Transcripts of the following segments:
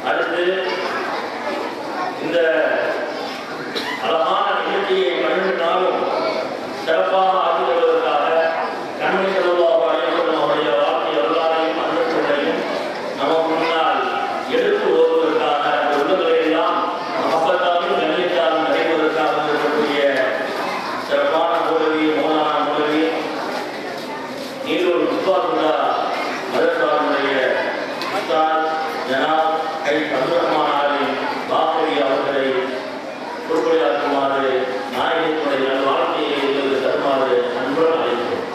அடுத்து இந்த அழகான நிகழ்ச்சியை 12 நாளும் சிறப்பாக ஆக்கிக் கொள்வதற்காக கண்மணி ஸல்லல்லாஹு அலைஹி வஸல்லம் அவருடைய வாழ்க்கை வரலாறையும் அனுபவங்களையும் நமக்கு முன்னால் எடுத்து ஓதுவதற்காக அந்த உள்ளங்களை எல்லாம் மஹப்பத்தாலும் கண்ணியத்தாலும் நிறைவதற்காக இருக்கக்கூடிய சிறப்பான மூலவி மௌலானா மூலவி நீலூர் முஸ்தாதுல்லா மதரசாவுடைய உஸ்தாத் ஜனாப் கை அப்துல் ரஹ்மான் அலி பாக்கவி அவர்களை பொறுப்புரையாற்றுமாறு நாயகத்தினுடைய நல்வாழ்க்கையை எங்களுக்கு தருமாறு அன்புடன் அழைக்கிறோம்.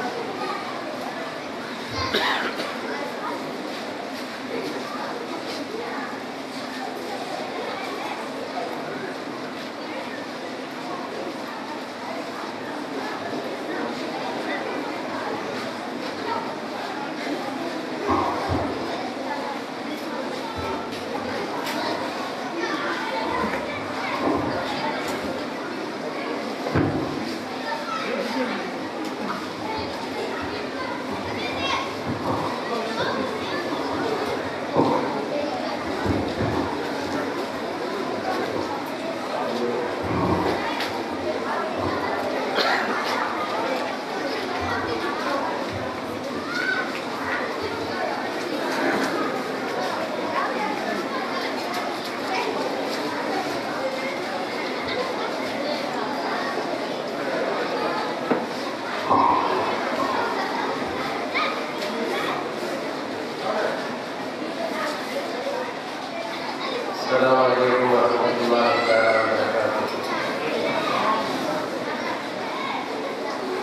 Assalamualaikum warahmatullahi wabarakatuh.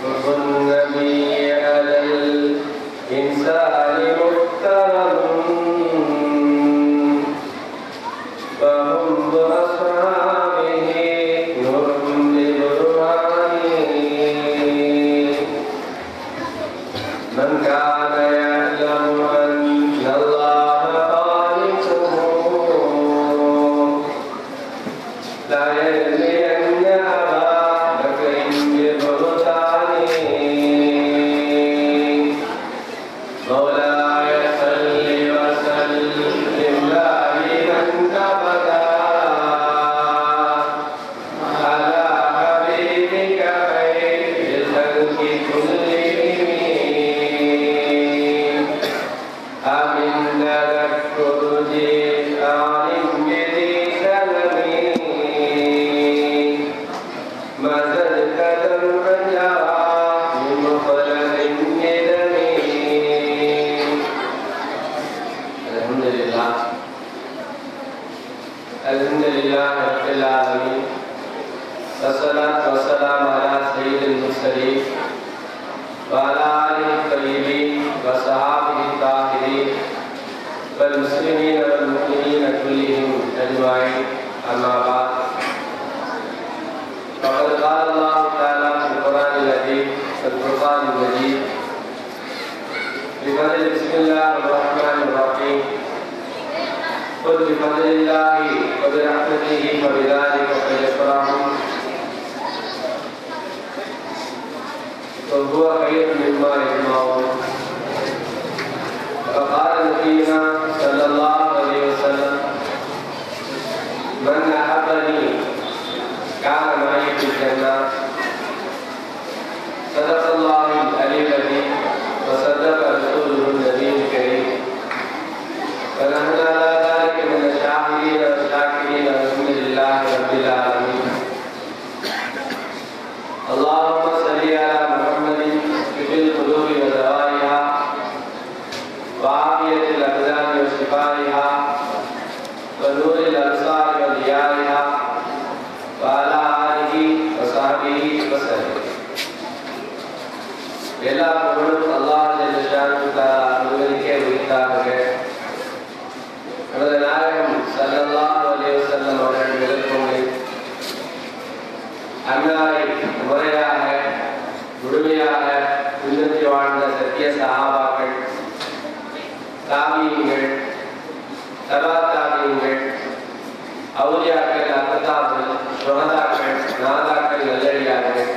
Hubun Nabi alal insani muhtaram wa hum bi ashabihi nurun li burhani man kana ya'lamu anna Allah Alhamdulillah rabbil alamin. Wassalatu wassalamu ala sayyidil mursalin wa ala alihi tayyibin wa sahbihi tahirin wal muslimin wal mu'minin kullihim ajma'in. Amma ba'd. Faqad qala Allah ta'ala fil Qur'anil Azim wal Furqanil Majid. Bismillahir Rahmanir Rahim. قل بفضل الله وبرحمته فبذلك فليفرحوا وهو خير مما يجمعون. وقال نبينا صلى الله عليه وسلم من أحبني كان معي في الجنة. صدق الله العلي العظيم وصدق رسوله النبي الكريم. ونحن على ذلك من الشاهدين والشاكرين والحمد لله رب العالمين. اللهم صل على محمد في القلوب ودوائها وعافية الأبدان وشفائها ونور الأبصار وضيائها وعلى آله وصحبه وسلم. எல்லா புகழும் அல்லாஹ் ஜல்ல ஷானுஹு தஆலா ஒருவனுக்கே உரித்தாகுக. நமது நாயகம் ஸல்லல்லாஹு அலைஹி வஸல்லம் அவர்கள் விளக்கங்களை அன்னாரை முறையாக முழுமையாக பின்பற்றி வாழ்ந்த சத்திய சஹாபாக்கள், தாபீன்கள், தபா தாபீன்கள், அவுலியாக்கள், அக்தாப்கள், ஷுஹதாக்கள், நாதாக்கள், நல்லடியார்கள்,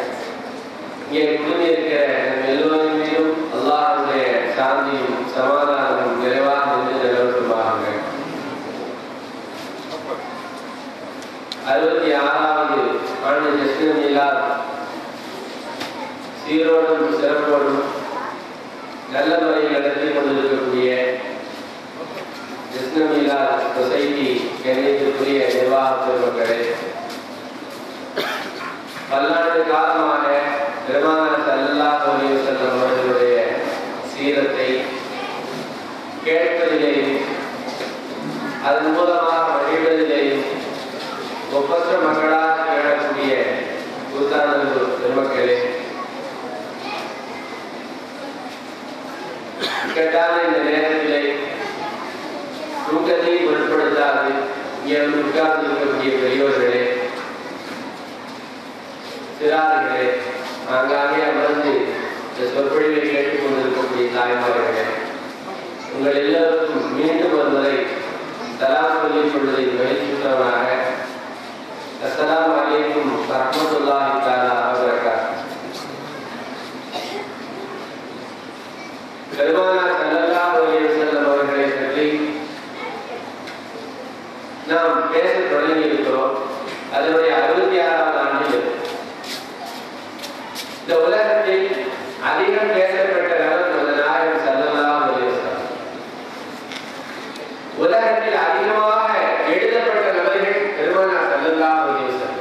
இங்கே குழுமியிருக்கிற நம் எல்லோரின் மீதும் அல்லாஹ்வுடைய சாந்தியும் சமாதானமும் நிறைவாக நின்று நிலவட்டுமாக. சீரோடும் சிறப்போடும் நல்ல முறையில் நடத்தி கொண்டிருக்கக்கூடிய கிருஷ்ணமீலா சொசைட்டி கணிதத்துக்குரிய நிர்வாக பெருமக்களே, பல்லாண்டு காலமாக பெருமானார் ஸல்லல்லாஹு அலைஹி வஸல்லம் அவர்களுடைய சீரத்தை கேட்பதிலேயும் அதன் மூலமாக வழிபடுவதிலேயும் ஒப்பற்ற மக்களாக திகழக்கூடிய கூத்தானூர் பெருமக்களே, இக்கட்டான இந்த நேரத்திலே தூக்கத்தை பொருட்படுத்தாது இங்கே உட்கார்ந்து இருக்கக்கூடிய பெரியோர்களே, சிறார்களே, ஆங்காங்கே அமர்ந்து இந்த சொற்பொழிவை கேட்டுக் கொண்டிருக்கக்கூடிய தாய்மார்களே, உங்கள் எல்லோருக்கும் மீண்டும் ஒரு முறை சலாம் சொல்லிக் கொள்வதை மகிழ்ச்சியுள்ளவனாக அஸ்ஸலாமு அலைக்கும் வரஹ்மத்துல்லாஹி தஆலா வபரகாத்துஹு. பெருமானார் ஸல்லல்லாஹு அலைஹி வஸல்லம் அவர்களை பற்றி நாம் பேச தொடங்கி இருக்கிறோம். அதனுடைய 66வது ஆண்டில் இந்த உலகத்தில் அதிகம் பேசப்பட்ட நபர் நாயகம் ஸல்லல்லாஹு அலைஹி வஸல்லம். உலகத்தில் அதிகமாக எழுதப்பட்ட நபர்கள் பெருமானார் ஸல்லல்லாஹு அலைஹி வஸல்லம்.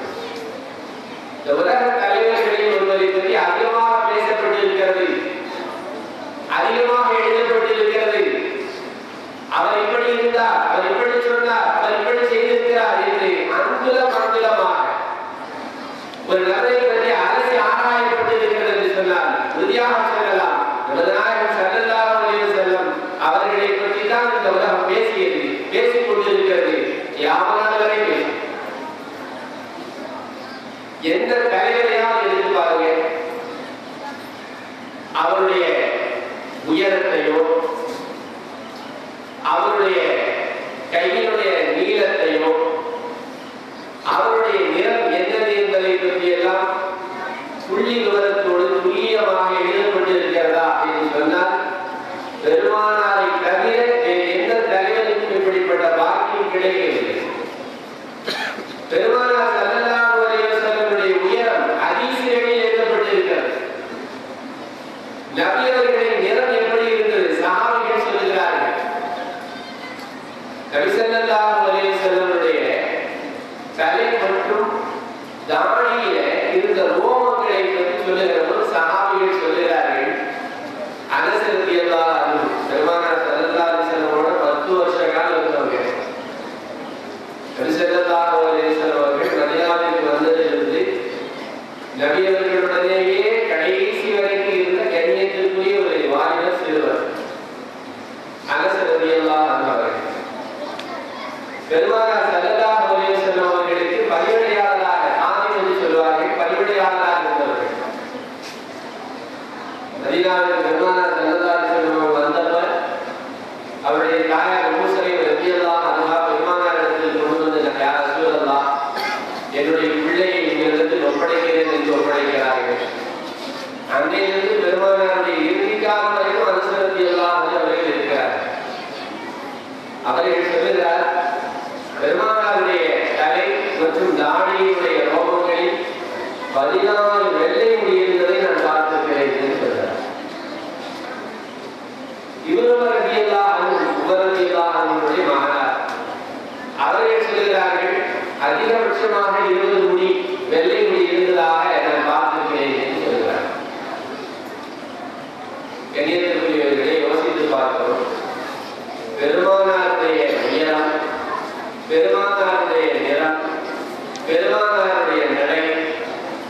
இந்த உலக தலைவர்களில் ஒருவரை பற்றி அதிகமாக பேசப்பட்டிருக்கிறது, அதிகமாக எழுதப்பட்டிருக்கிறது. அவர் இப்படி இருந்தார், அவர் இப்படி சொன்னார், அவர் இப்படி செய்திருக்கிறார் என்று அங்குலமாக ஒரு நபரை பற்றி அரசு ஆராயப்பட்டிருக்கிறது என்று சொன்னார். உறுதியாக சொல்லலாம், நமது நாயகம் ஸல்லல்லாஹு அலைஹி வஸல்லம் அவர்களை பற்றி தான் இந்த உலகம் பேசிக் கொண்டிருக்கிறது. யாவனால் வரை பேசும். எந்த தலைவரையாவது எடுத்து பாருங்க, அவருடைய உயரத்தையோ அவருடைய கையினுடைய நீளத்தையோ அவருடைய நிறம் என்னது என்பதை பற்றி எல்லாம் புள்ளி விவரத்தோடு துல்லியமாக எழுதப்பட்டிருக்கிறதா என்று சொன்னால் பெருமானாரை தவிர எந்த தலைவருக்கும் இப்படிப்பட்ட பாக்கியம் கிடைக்கவில்லை. பெருமானார் ஸல்லல்லாஹு அலைஹி வஸல்லமுடைய உயரம் ஹதீஸ்களில் எழுதப்பட்டிருக்கிறது. நபி அவர்களின் நிறம் எப்படி இருந்தது சஹாபிகள் சொல்லுகிறார்கள். நபி ஸல்லல்லாஹு அலைஹி வஸல்லமுடைய தலை மற்றும் தாடியில இருந்த ரோமங்களை பற்றி சொல்லுகிற போது சஹாபிகள் சொல்லுகிறார்கள். அனஸ் ரலியல்லாஹு அன்ஹு பெருமானார் ஸல்லல்லாஹு அலைஹி வஸல்லமோட 10 வருஷ காலம் இருந்தவங்க. நபி ஸல்லல்லாஹு அலைஹி வஸல்லம் அவர்கள் மதீனாவுக்கு வந்ததிலிருந்து நபி அவர்களுடனேயே கடைசி வரைக்கும் இருந்த கண்ணியத்திற்குரிய ஒரு வாலிபர் சிறுவர் அனஸ் ரலியல்லாஹு அன்ஹு அவர்கள். பெருமானார் ஸல்லல்லாஹு அலைஹி வஸல்லம் அவர்களுக்கு பணிவிடையாளராக ஆதி என்று சொல்வார்கள், பணிவிடையாளராக இருந்தவர்கள். மதீனாவில் பெருமானார் ஸல்லல்லாஹு அலைஹி வஸல்லம் வந்தவர் அவருடைய தாயார் உம்மு சலீம் ரலியல்லாஹு அன்ஹா பெருமானாரிடத்தில் கொண்டு வந்து, யா ரசூலல்லாஹ், என்னுடைய பிள்ளையை உங்களிடத்தில் ஒப்படைக்கிறேன் என்று ஒப்படைக்கிறார்கள். அன்றையிலிருந்து பெருமானாருடைய இறுதி காலம் வரைக்கும் அனஸ் ரலியல்லாஹு அன்ஹு அவர்கள் இருக்கிறார்கள். அவர்கள் சொல்லுகிறார், பெருமானாருடைய தலை மற்றும் தாடியுடைய ரோமங்களில் 14 வெள்ளை முடி இருந்ததை நான் பார்த்திருக்கிறேன் என்று சொல்றார். இப்ராஹிம் ரலியல்லாஹு அன்ஹுடைய மகனார். அவர்கள் சொல்லுகிறார்கள், அதிகபட்சமாக 20 முடி வெள்ளை முடி இருந்ததாக நான் பார்த்திருக்கிறேன் என்று சொல்கிறார். கண்ணியத்திற்குரியவர்களை யோசித்து பார்க்கிறோம். பெருமானாருடைய உயரம், பெருமானாருடைய நிறம், பெருமானாருடைய நடை,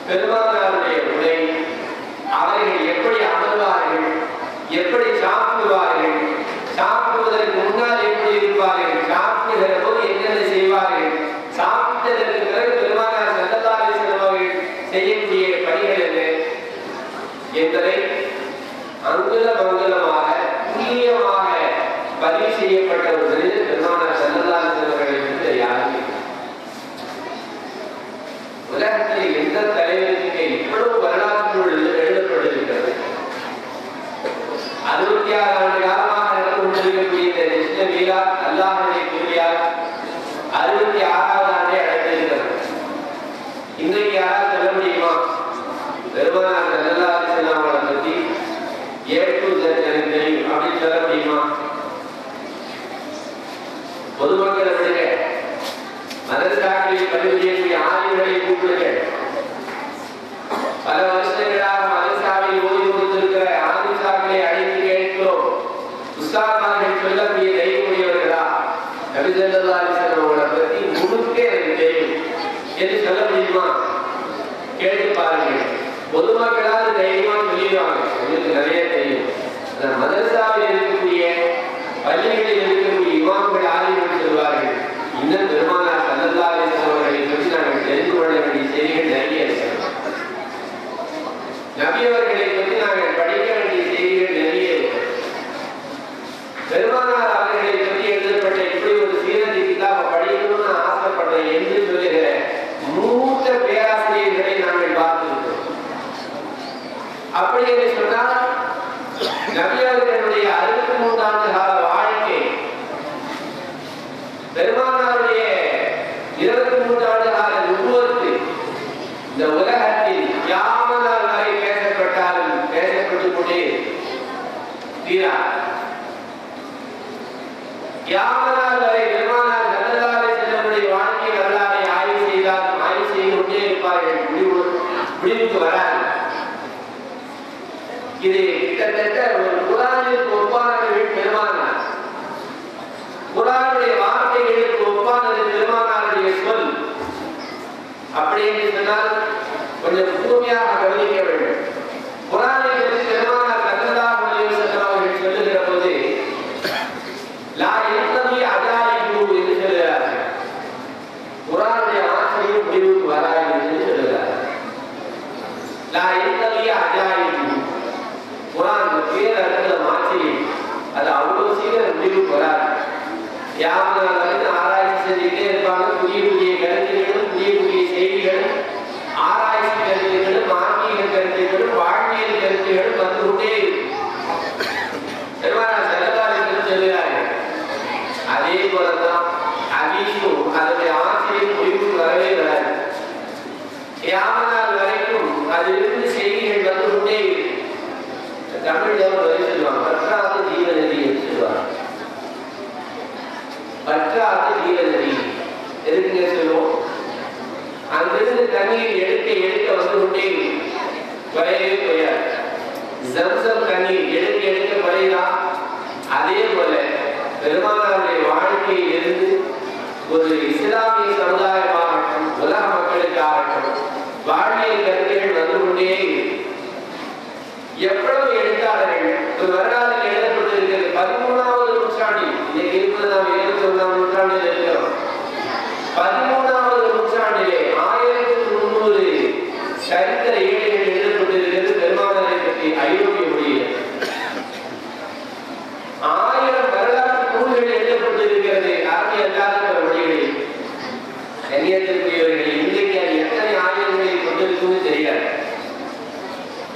பெருமானாருடைய உடை, அவர்கள் எப்படி அமர்வார்கள், எப்படி சாப்பிடுவார்கள், சாப்பிடுவதற்கு முன்னால் எப்படி இருப்பார்கள், சாப்பிடுகிற போது என்னென்ன செய்வார்கள், சாப்பிட்டதற்கு பிறகு பெருமானார் ஸல்லல்லாஹு அலைஹி வஸல்லம் அவர்கள் செய்யக்கூடிய பணிகள் என்ன என்பதை அங்குலமாக துல்லியமாக பதிவு செய்யப்பட்ட ஒரு மனிதர் பெருமானார் ஸல்லல்லாஹு அலைஹி வஸல்லம் அவர்கள் யாருமே. உலகத்தில் எந்த தலைவருக்கு இவ்வளவு வரலாற்று எழுதப்பட்டிருக்கிறது. 66 ஆண்டு காலமாக நடந்து கொண்டிருக்கக்கூடிய இந்த கிருஷ்ணமீலா அல்லாஹ்வுடைய கிருபையால் 66வது ஆண்டை அடைந்திருக்கிறது. இன்றைக்கு யாரால் சொல்ல முடியுமா பெருமானார் ஸல்லல்லாஹு அலைஹி வஸல்லம் பொதுமக்களை விடுங்க, மதரசாக்களில் பணிபுரியக்கூடிய ஆசிரியர்களை கூப்பிடுங்கள். பல வருஷங்களாக மதரசாவில் ஓய்வு கொடுத்திருக்கிற ஆசிரியர்களை அழைத்து கேட்கிறோம், உஸ்தாத்மார்கள் சொல்லக்கூடிய தைரியமுடையவர்களா, நபி ஸல்லல்லாஹு அலைஹி வஸல்லம் அவர்களை பற்றி முழுக்க எனக்கு தெரியும் என்று சொல்ல முடியுமா? கேட்டு பாருங்கள். பொதுமக்களால் தைரியமா சொல்லிடுவாங்க, உங்களுக்கு நிறைய தெரியும். மதரசாவில் இருக்கக்கூடிய பள்ளிகளில் இருக்கக்கூடிய இமாம்கள் ஆலிம்கள் சொல்வார்கள், இன்னும் பெருமானார் ஸல்லல்லாஹு அலைஹி வஸல்லம் அவர்களை பற்றி நாங்கள் தெரிந்து கொள்ள வேண்டிய செய்திகள் நிறைய இருக்கிறது. நபி அவர்களை பற்றி நாங்கள் படிக்க வேண்டிய செய்திகள் நிறைய இருக்கிறது. பெருமானார் அவர்களை பற்றி எழுதப்பட்ட இப்படி ஒரு சீரதி கிதாபை படிக்கணும்னு ஆசைப்படுறேன் என்று சொல்லுகிற மூத்த பேராசிரியர்களை நாங்கள் பார்த்திருக்கிறோம். அப்படி என்று சொன்னால் நபி அவர்களுடைய 63 ஆண்டு கால வாழ்க்கை, பெருமானாருடைய 23 ஆண்டு கால நுபுவத்து இந்த உலகத்தில் கியாமத் வரை பேசப்பட்டாலும் பேசப்பட்டுக் கொண்டே தீரா. கியாமத் வரை பெருமானார் ஸல்லல்லாஹு அலைஹி வஸல்லம் வாழ்க்கை வரலாறை ஆய்வு செய்தாலும் ஆய்வு செய்து கொண்டே இருப்பார்கள், முடிவுக்கு வராது. இது கிட்டத்தட்ட ஒரு குர்ஆனுக்கு ஒப்பானவர்கள் பெருமானார், குர்ஆனுடைய வார்த்தைகளுக்கு ஒப்பானது பெருமானாருடைய சொல். அப்படி என்று சொன்னால் கொஞ்சம் கூர்மையாக கவனிக்க வேண்டும். குர்ஆனை பற்றி பெருமானார் ஸல்லல்லாஹு அலைஹி வஸல்லம் அவர்கள் சொல்லுகிற போது லா யன்தபி அஜாயிபு என்று சொல்கிறார்கள். குர்ஆனுடைய ஆசிரியர் முடிவுக்கு வராது என்று சொல்கிறார்கள். லா யன்தபி அஜாயிபு, குர்ஆன் பேர் அர்த்தம் ஆச்சரியம், அது அவ்வளவு சீக்கிரம் முடிவுக்கு வராது. யாவரும் ஆராய்ச்சி செஞ்சுக்கிட்டே இருப்பாங்க. புதிய புதிய கருத்துகளும் புதிய புதிய செய்திகளும் ஆராய்ச்சி கருத்துகளும் ஆன்மீக கருத்துகளும் வாழ்வியல் கருத்துகளும் வந்து கொண்டே பெருமானார் ஸல்லல்லாஹு அலைஹி வஸல்லம் சொல்கிறார்கள். அதே போலதான் ஹதீஸும் அதனுடைய ஆச்சரியம் முடிவுக்கு வரவே வராது. கியாமத் வரைக்கும் அதிலிருந்து செய்திகள் வந்து கொண்டே தமிழ்ல வரை சொல்லுவாங்க, பற்றாத ஜீவநதி என்று சொல்லுவாங்க. பற்றாத ஜீவநதி எதுக்குங்க சொல்லுவோம்? அங்கிருந்து தண்ணீர் எடுக்க எடுக்க வந்து கொண்டே குறையவே குறையாது. ஜம்சம் தண்ணீர் எடுக்க எடுக்க குறையதா? அதே போல பெருமானாருடைய வாழ்க்கையில் இருந்து ஒரு இஸ்லாமிய சமுதாயமாகட்டும் உலக மக்களுக்காகட்டும் வாழ்வியல் கருத்துகள் வந்து கொண்டே எவ்வளவு எழுத்தாளர்கள் ஒரு வரலாறு எழுதப்பட்டிருக்கிறது. 13வது நூற்றாண்டில், இன்னைக்கு இருப்பது நாம் 21ஆம் நூற்றாண்டில் இருக்கிறோம். 13வது நூற்றாண்டிலே 1300 சரித்திர ஏடுகள் எழுதப்பட்டிருக்கிறது பெருமானாரை பற்றி ஐரோப்பிய மொழியில். 1000 வரலாற்று நூல்கள் எழுதப்பட்டிருக்கிறது அரபி அல்லாத மொழிகளில். கண்ணியத்திற்குரியவர்கள், இன்றைக்கு அது எத்தனை ஆயிரங்களை கொண்டிருக்கும்னு தெரியாது.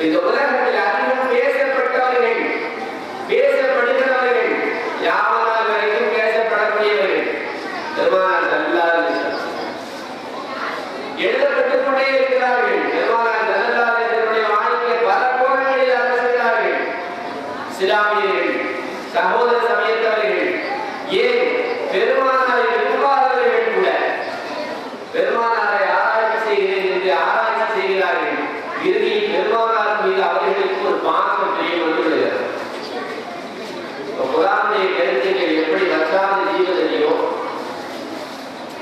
இந்த உலகத்தில் அதிகம் பேசப்பட்டவர்கள், பேசப்படுகிறவர்கள், யாவனால் வரைக்கும் பேசப்படக்கூடியவர்கள் பெருமானார் ஸல்லல்லாஹு அலைஹி வஸல்லம் எழுதப்பட்டுக் கொண்டே இருக்கிறார்கள். பெருமானார் ஸல்லல்லாஹு அலைஹி வஸல்லம் வாழ்க்கை பல கோணங்களில் அரசுகிறார்கள். இஸ்லாமியர்கள், சகோதர சமயத்தவர்கள், ஏன் பெருமானாரை விரும்பாதவர்கள் கூட பெருமானாரை ஆராய்ச்சி செய்கிறேன் என்று ஆராய்ச்சி செய்கிறார்கள். இறுதியில் பெருமானார் மீது அவர்களுக்கு ஒரு பாசம் பிரியம் வந்துவிடுகிறது. குர்ஆனுடைய கருத்துக்கள் எப்படி வற்றாத ஜீவநதியோ,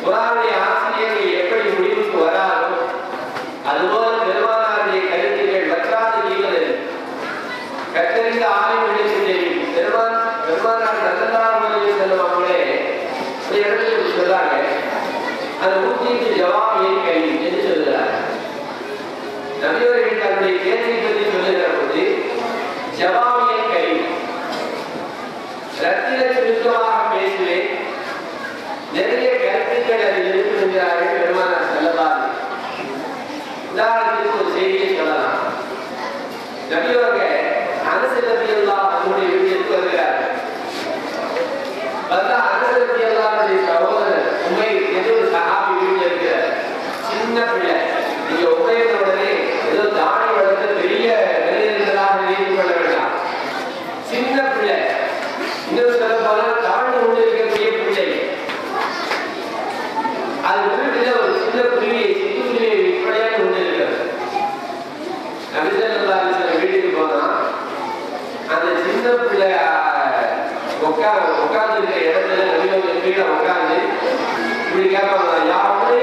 குர்ஆனுடைய ஆசிரியர்கள் எப்படி முடிவுக்கு வராதோ, அதுபோல பெருமானாருடைய கருத்துக்கள் வற்றாத ஜீவநதி. கற்றறிந்த ஆலிம்களுக்கு தெரியும். பெருமானார் ஸல்லல்லாஹு அலைஹி வஸல்லம் அவர்களே ஒரு இடத்துல சொல்றாங்க, அந்த ஊத்திக்கு ஜவாபியை கலீம் என்று சொல்கிறார். நபியவர்கள் தன்னுடைய பேச்சை பற்றி சொல்லுகிற போது ஜவாபியை கலீம், ரத்தின சுருக்கமாக பேசுவேன், நிறைய கருத்துக்கள் அதில் இருக்கும் என்கிறார்கள் பெருமானார் ஸல்லல்லாஹு அலைஹி வஸல்லம். உதாரணத்துக்கு ஒரு செய்தியை சொல்லலாம். நபியவர்கள் அனஸ் ரலியல்லாஹு அன்ஹுடைய வீட்டிற்கு வருகிறார்கள். பார்த்தா அனஸ் ரலியல்லாஹு அன்ஹுடைய சகோதரர் உமைர் என்று ஒரு சஹாபி வீட்டில் இருக்கிறார். சின்ன பிள்ளை. நீங்க உமைர் உடனே ஏதோ தாடி வளர்த்த பெரிய நிலையிலாக நினைத்துக் கொள்ள வேண்டாம். சின்ன பிள்ளை, இன்னும் சொல்ல போனால் தாழ்ந்து கொண்டிருக்கக்கூடிய பிள்ளை. இப்படி கேட்பாங்க, யாரு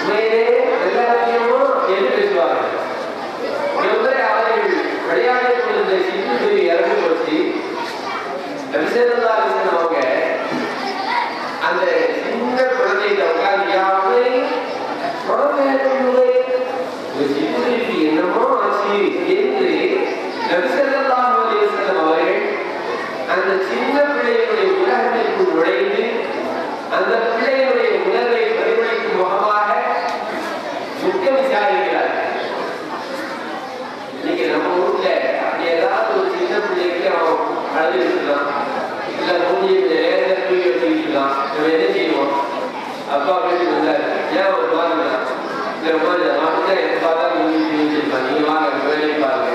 உண்மையிலே எல்லா விஷயமும் என்று பேசுவாங்க. அவர்கள் விளையாடி கொண்டிருந்த சிந்து இறந்து போச்சு. அவங்க அந்த சின்ன குழந்தைகிட்ட உட்கார்ந்து என்னமோ ஆச்சு என்று நபிசல்லாஹு அலைஹி வஸல்லம் அவர்கள் அந்த சின்ன பிள்ளைகளுடைய உலகத்திற்குள் நுழைந்து அந்த பிள்ளைகளுடைய உணர்வை பிரதிபலிக்கும் முகமாக துக்கம் விசாரிக்கிறார்கள். இன்னைக்கு நம்ம ஊர்ல அப்படி ஏதாவது ஒரு சின்ன பிள்ளைக்கு அவன் அழுது இருக்கலாம், இல்ல மூஞ்சியை நேரத்தை தூக்கி வச்சுக்கலாம். நம்ம என்ன செய்வோம்? அப்பா வீட்டுக்கு வந்தாரு, ஏன் ஒரு மாதிரி இந்த மாதிரி மாட்டுதான் எப்ப பார்த்தா மூஞ்சிருப்பான், நீங்க வாங்க வேலையை பாருங்க.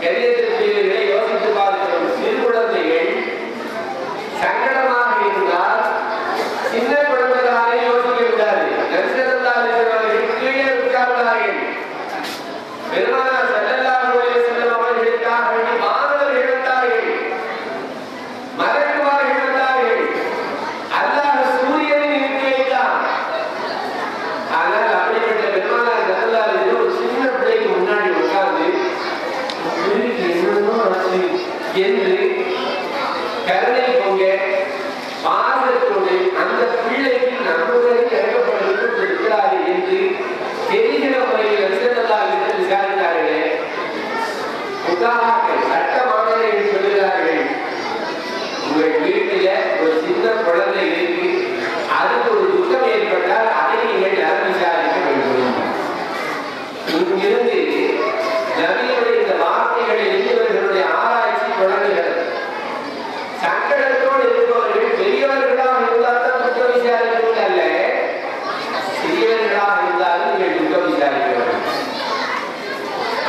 கரியத்திற்குரியவர்களை யோசித்து பார்க்கிறோம். சிறு குழந்தைகள் சங்கடமாக இருந்தால் சின்ன குழந்தைகளாக யோசிக்க கூடாது. கீழே உட்கார்ந்தார்கள். பெருமானார் ஸல்லல்லாஹு அலைஹி வஸல்லம் அவர்களுக்காக வேண்டி மாணவர்கள் இழந்தார்கள், மலக்குமார்கள் இழந்தார்கள். அல்லாஹ் சூரியனை நிறுத்தி வைத்தான். ஆனால் அப்படிப்பட்ட பெருமானார் ஸல்லல்லாஹு அலைஹி வஸல்லம் ஒரு சின்ன பிள்ளைக்கு முன்னாடி உட்கார்ந்து என்னமோ ஆச்சு என்று கருணை பொங்க பாசத்தோடு அந்த பிள்ளைக்கு நம்முடைய இறக்கப்பட்டு இருக்கிறாரு என்று தெரிகிற முறையில் விசாரித்தார்களே. உதாரணங்கள் சட்ட மாணவர்கள் சொல்கிறார்கள், உங்கள் வீட்டில ஒரு சின்ன குழந்தை இருக்கு, அதுக்கு ஒரு துக்கம் ஏற்பட்டால் அதை நீங்கள் நலம் விசாரிக்க வேண்டும். இங்கிருந்து நபியுடைய இந்த வார்த்தைகளை இவர்களுடைய ஆராய்ச்சி தொடங்குகிறது. சங்கடத்தோடு இருப்பவர்கள் பெரியவர்களாக இருந்தால் தான் துக்கம் விசாரிப்பது அல்ல, சிறியவர்களாக இருந்தாலும் நீங்கள் துக்கம் விசாரிக்க வேண்டும்.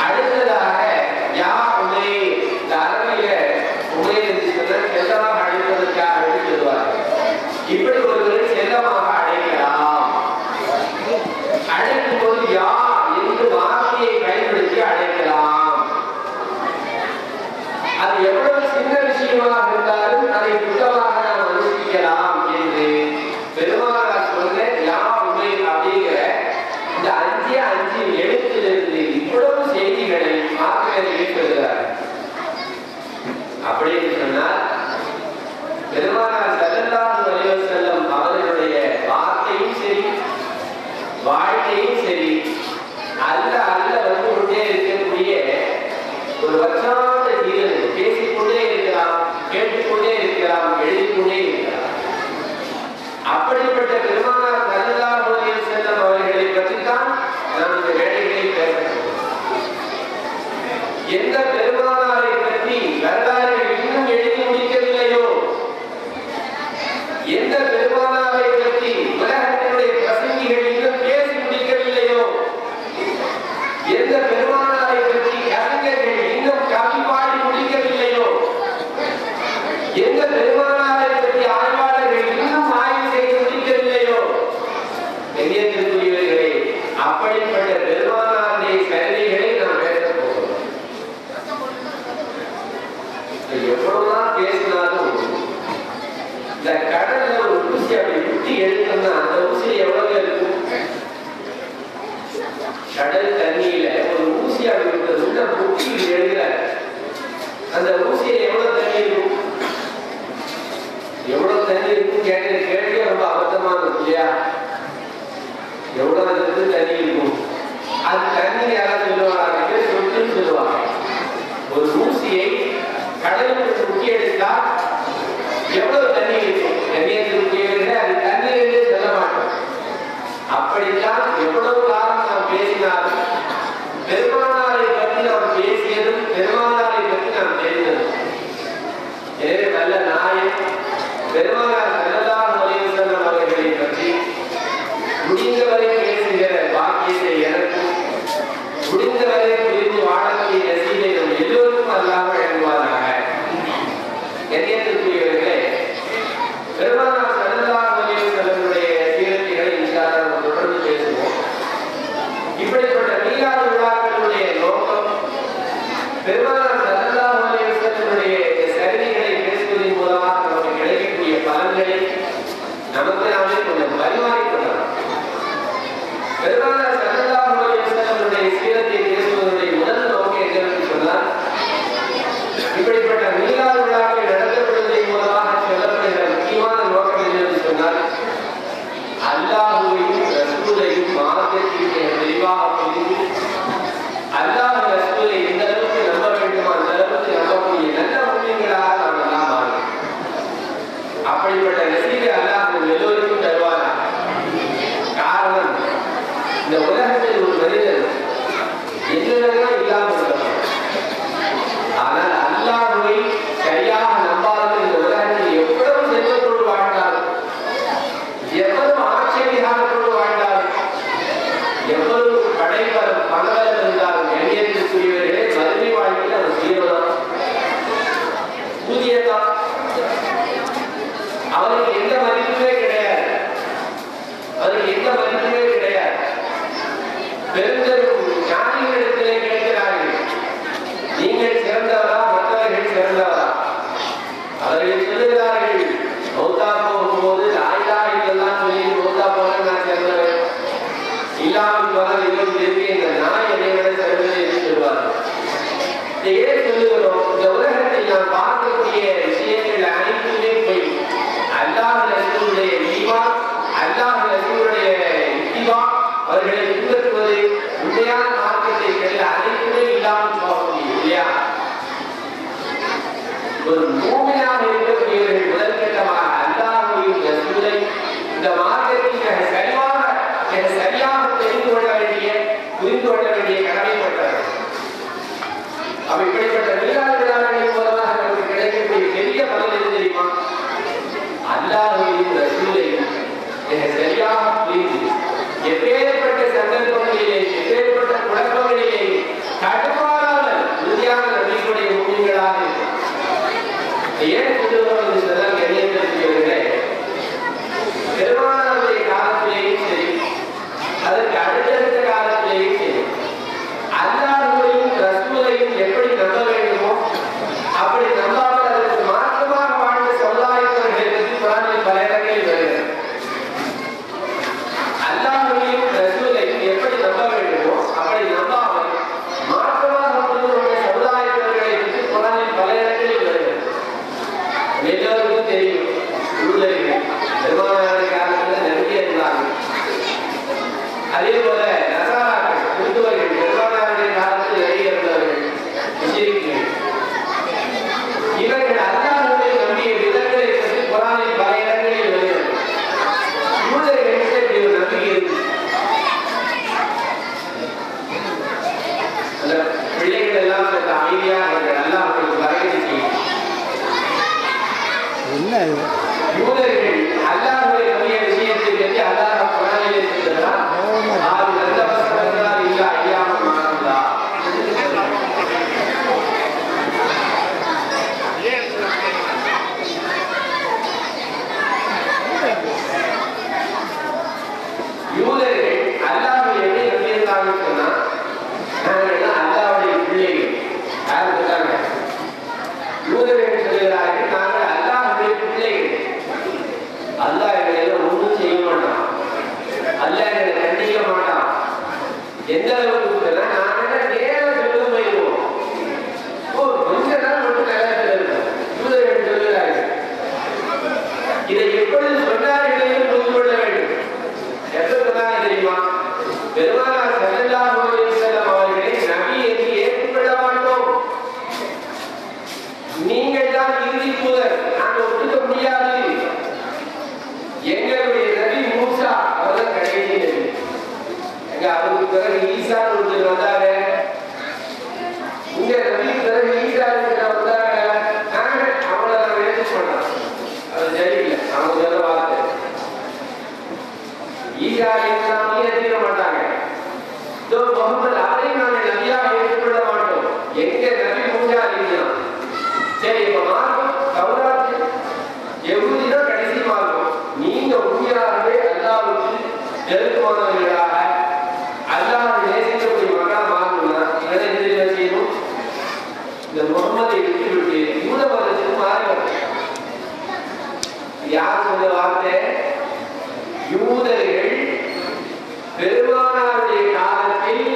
அடுத்ததாக யா உமை, இந்த அரபியில உமை என்று சொன்னால் செல்லமாக அழைப்பதற்காக சொல்லுவார்கள். இப்படி ஒருவரை செல்லமாக அழைக்கலாம். அழைக்கும் போது யா என்று வார்த்தையை பயன்படுத்தி அழைக்கலாம். அது எவ்வளவு சின்ன விஷயமாக இருந்தாலும் அதை சுத்தமாக நாம் அனுஷ்டிக்கலாம் என்று பெருமானார் சொன்ன யா உமை அப்படிங்கிற இந்த 5 எழுத்திலிருந்து இவ்வளவு செய்திகளை ஆசிரியர்கள் சொல்கிறார். அப்படின்னு சொன்னால் பெருமானார் ஸல்லல்லாஹு அலைஹி வஸல்லம் அவர்களுடைய வார்த்தையும் சரி வாழ்க்கையும் சரி அல்ல வந்து கொண்டே இருக்கக்கூடிய ஒரு வற்றாத ஜீவன். பேசிக்கொண்டே இருக்கலாம், கேட்டுக்கொண்டே இருக்கலாம், எழுதிக்கொண்டே இருக்கலாம். அப்படிப்பட்ட பெருமானார் ஸல்லல்லாஹு அலைஹி வஸல்லம் அவர்களை பற்றித்தான் நாம் இந்த வேலைகளில் பேசணும். எந்த பெருமானாரை பற்றி வரலாறுகள் இன்னும் எழுதி முடிக்கவில்லையோ, எந்த பெருமானாரை பற்றி உலகத்தினுடைய பிரசங்கிகள் இன்னும் பேசி முடிக்கவில்லையோ, எந்த பெருமானாரை பற்றி கவிஞர்கள் இன்னும் கவி பாடி முடிக்கவில்லையோ, எந்த பெருமானாரை பற்றி ஆய்வாளர்கள் இன்னும் ஆய்வு செய்து முடிக்கவில்லையோ, எண்ணியத்திற்குரியவர்களே, அப்படிப்பட்ட பெருமானாருடைய கருவிகளை நாம் பேசப் போகிறோம். எவ்வளவுதான் பேசினாலும் இந்த கடல்ல ஒரு ஊசி அப்படி முட்டி எடுத்தோம்னா அந்த ஊசி எவ்வளவு இருக்கும்? கடல் தண்ணியில ஒரு ஊசி அப்படி உள்ள முட்டி எழுதுறாரு, அந்த ஊசியில எவ்வளவு தண்ணி இருக்கும்? எவ்வளவு தண்ணி இருக்கும் கேட்கிற கேள்வியே ரொம்ப அபத்தமானது இல்லையா? எவ்வளவு இருக்கு தண்ணி இருக்கும்? அது தண்ணி யாராவது சொல்லுவாங்க, சொட்டுன்னு சொல்லுவாங்க. ஒரு ஊசியை கடலுக்கு முட்டி எடுத்தா எவ்வளவு தண்ணி இருக்கும்? தண்ணீர் அது தண்ணீர் என்று சொல்ல மாட்டோம். அப்படித்தான் எவ்வளவு காலம் நாம் பேசினாலும் பெருமானாரை பற்றி நாம் பேசியதும் பெருமானாரை பற்றி நாம் தெரிந்ததும். எனவே நல்ல நாயன் பெருமானார் ஸல்லல்லாஹு அலைஹி வஸல்லம் அவர்களை பற்றி முடிந்தவரை பேசுகிற பாக்கியத்தை எனக்கும், முடிந்தவரை புரிந்து வாழக்கூடிய நசீபை நம் எல்லோருக்கும் அல்லாஹ் வழங்குவாராக. கண்ணியத்திற்குரியவர்களே, பெருமானார் ஸல்லல்லாஹு அலைஹி வஸல்லமுடைய சீரத்துகளை இன்ஷா அல்லாஹ் தொடர்ந்து பேசுவோம். இப்படிப்பட்ட மீலாது விழாக்களுடைய நோக்கம் பெருமானார் ஸல்லல்லாஹு அலைஹி வஸல்லமுடைய சரிதைகளை பேசுவதன் மூலமாக நமக்கு கிடைக்கக்கூடிய பலன்களை தெரியும். யூதர்கள் பெருமானாருடைய காலத்தில் நிறைய இருந்தாங்க. அதே போல நசாராக்கள் கிறிஸ்துவர்கள் பெருமானாருடைய காலத்தில் நிறைய இருந்தவர்கள். முஸ்லிம்கள் இவர்கள் அல்லாஹ்வை நம்பிய விதங்களை பற்றி குர்ஆனில் பல இடங்களில் வருகிறது. யூதர்களுக்கு இப்படி ஒரு நம்பிக்கை இருக்கு. அந்த பிள்ளைகள் எல்லாம் சற்று அமைதியாக அல்லாஹ் அவர்களுக்கு வரவேற்று செய்யும். யூதர்கள் அல்லாஹ்வை நம்பிய விஷயத்தை பற்றி அல்லாஹ் குர்ஆனில் சொல்கிறார். அது நல்ல வசனங்களால் இல்ல ஐயாம மாறுதா. யூதர்கள் அல்லாஹ்வை எப்படி நம்பியிருந்தாங்கன்னு சொன்னா, நாங்கள் அல்லாஹ்வுடைய பிள்ளைகள். யார் சொல்றாங்க? யூதர்கள் சொல்கிறார்கள், நாங்கள் அல்லாஹ்வுடைய பிள்ளைகள். அல்லாஹ் எங்களை ஒன்றும் செய்ய மாட்டான், அல்லாஹ் எங்களை கண்டிக்க மாட்டான். எந்த அளவுக்கு சொன்னா, நாங்கள் நேரம் சொல்ல போயிடுவோம். கொஞ்ச நாள் மட்டும் கல்யாணத்தில் இருக்கும். யூதர்கள் சொல்கிறார்கள். இதை எப்பொழுது சொன்னார்கள் என்று புரிந்து கொள்ள வேண்டும். எப்ப சொன்னாங்க தெரியுமா? பெருமானார் ஸல்லல்லாஹு அலைஹி வஸல்லம் அவர்களை நபி என்று ஏற்றுக்கொள்ள மாட்டோம், நீங்கள் தான் இறுதி தூதர், நாங்கள் ஒத்துக்க முடியாது. எங்களுடைய நபி மூசா அவர்தான் கடைசி நபி. எங்க அவருக்கு பிறகு ஈசான்னு ஒருத்தர் வந்தாங்க. உங்க நபி பிறகு ஈசா வந்தாங்க. நாங்கள் அவங்கள நாங்கள் ஏற்றுக்க மாட்டோம். அது சரியில்லை. அவங்க சொல்ற வார்த்தை ஈசா இஸ்லாமிய ஏற்றுக்க மாட்டாங்க. முகமது அவரையும் நாங்கள் நபியாக ஏற்றுக்கொள்ள மாட்டோம். எங்க நபி மூசா அலைஹிஸ்ஸலாம். சரி, இப்ப மார்க்கம் தௌராத் யஹூதிதான் கடைசி மார்க்கம். நீங்க உண்மையாகவே அல்லாஹ்வுக்கு நெருக்கமானவர்களாக அல்லாஹ்வை நேசிக்கக்கூடிய மக்களாக மாறணும்னா என்ன செய்யணும்? இந்த முகமதை விட்டுவிட்டு யூத மதத்துக்கு மாறணும். யார் சொன்ன வார்த்தை? யூதர்கள் பெருமானாருடைய காலத்தில்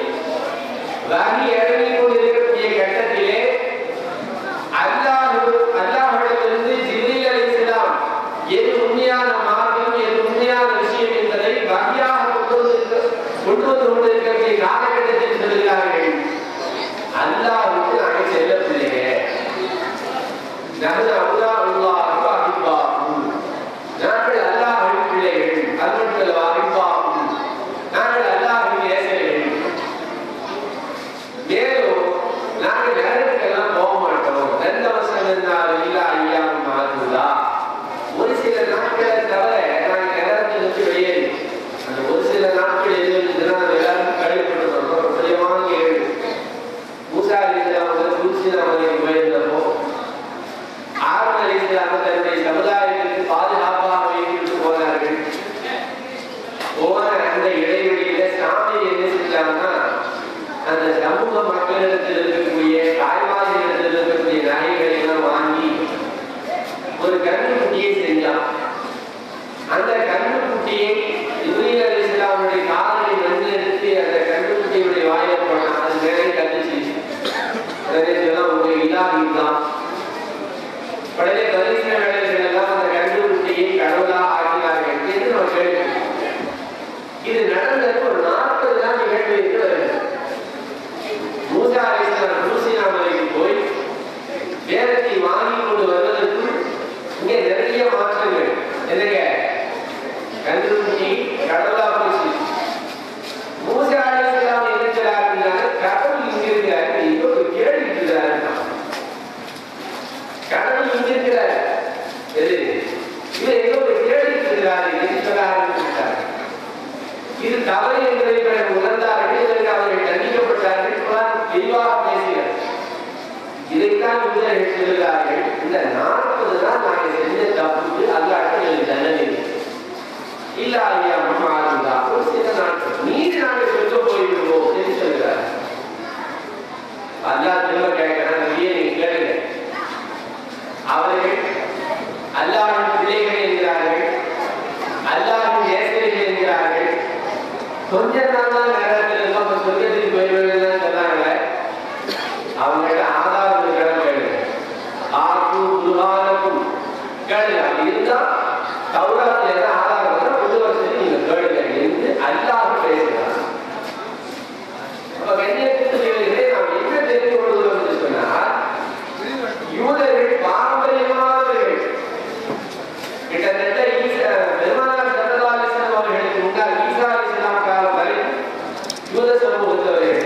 வஹி இறங்கிக் கொண்டிருக்கக்கூடிய கட்டத்திலே அல்லாஹ்விடமிருந்து ஜிப்ரீல் அலைஹிஸ்ஸலாம் எது உண்மையான மார்க்கம், எது உண்மையான விஷயம் என்பதை வஹியாக கொண்டு வந்து கொண்டிருக்கக்கூடிய காலகட்டத்தில் சொல்கிறார்கள், அல்லாஹ்வுக்கு நாங்கள் செல்ல பிள்ளைங்க, நாங்கள் அல்லாஹ்வின் பிள்ளைகள், அது மட்டும் அல்ல அஹிப்பாஹு, நாங்கள் அல்லாஹ்வின் நேசர்கள். மேலும் நாங்கள் நரகத்துக்கெல்லாம் போக மாட்டோம். எந்த வசனம் இருந்தாலும் இல்ல ஐயாம மாறுதா. ஒரு சில நாட்களை தவிர நாங்கள் நரகத்திலிருந்து வெளியேறி அந்த ஒரு சில நாட்கள் எது இருந்துச்சுன்னா எல்லாருக்கும் கழிவுபட்டு ரொம்ப முக்கியமான கேள்வி. மூசா அலைஹிஸ்ஸலாம் தூசினாமலைக்கு போயிருந்தப்போ ஆரோன் அலைஹிஸ்ஸலாம் தன்னுடைய சமுதாயத்திற்கு பாதுகாப்பாக வைத்துவிட்டு போனார்கள். போன அந்த இடைவெளியில சாமி என்ன செஞ்சாங்கன்னா, அந்த சமூக மக்களிடத்தில் இருக்கக்கூடிய தாய்மாரிடத்தில் இருக்கக்கூடிய நகைகளை எல்லாம் வாங்கி ஒரு கன்றுக்குட்டியை செஞ்சான். அந்த கன்றுக்குட்டியை ஜிப்ரீல் அலைஹிஸ்ஸலாமுடைய காதலை வந்து எடுத்து அந்த கன்றுக்குட்டியுடைய வாயில போனான். அது மேலே கட்டுச்சு. உங்க இல்லாதான் உடனே பரிசீல வேலைகள் எல்லாம் அந்த கன்றுக்குட்டியை கடவுளாக ஆக்கினார்கள் என்று நம்ம கேள்வி. இது நடந்தது ஒரு 40 நாள் நிகழ்வு என்று வருகிறது. மூசா அலைஹிஸ்ஸலாம் தூசினாமலைக்கு போய் வேதத்தை வாங்கி கொண்டு வருவதற்கு இங்கே நிறைய மாற்றங்கள். என்னங்க, கன்றுக்குட்டி கடவுளா போச்சு. மூசா அலைஹிஸ்ஸலாம் என்ன சொல்றாங்க? கடவுள் இங்க இருக்கிறாரு, இங்க ஒரு கேள்வி இருக்கிறாரு. கடவுள் இங்க இருக்கிறாரு, இவர் எங்க ஒரு கேள்வி இருக்கிறாரு என்று சொல்ல ஆரம்பித்தார். இது தவறு என்பதை உணர்ந்தார்கள். இதற்கு அவர்கள் தண்டிக்கப்பட்டார்கள். தெளிவாக பேசுகிறார். இதைத்தான் யூதர்கள் சொல்கிறார்கள், இந்த 40 நாள் நாங்கள் செஞ்ச தப்புக்கு அல்லாஹ் தண்டனை இல்ல ஐயாம மாறுதா. ஒரு சில நாட்கள் மீது நாங்கள் சொல்ல போய்விடுவோம் என்று சொல்கிறார். அல்லாஹ் திரும்ப கேட்கிறான், நீங்க கேளுங்க. அவர்கள் அல்லாஹ்வின் பிள்ளைகள் என்கிறார்கள், அல்லாஹ்வின் நேசர்கள் என்கிறார்கள். கொஞ்ச நாள் தான் நேரத்தில் இருக்கும், சொர்க்கத்துக்கு போயிடுவேன் சொன்னாங்களே. அவங்கள்ட்ட ஆதாரம் இருக்கிற கேளுங்க. ஆக்கு குருவானக்கும் கேளுங்க. அப்படி இருந்தா தௌராத்துல என்ன ஆதாரம் புது வருஷத்துக்கு நீங்க கேளுங்க என்று அல்லாஹ் பேசுகிறார். அப்ப கண்ணியத்துக்குரியவர்களே, நாம் என்ன தெரிந்து கொள்கிறோம் என்று சொன்னால், யூதர்கள் பாரம்பரியமானவர்கள். கிட்டத்தட்ட பெருமானார் ஸல்லல்லாஹு அலைஹி வஸல்லம் அவர்களுக்கு முன்னால் ஈசா அலைஹிஸ்ஸலாம் காலம் வரை யூத சமூகத்தவர்கள்.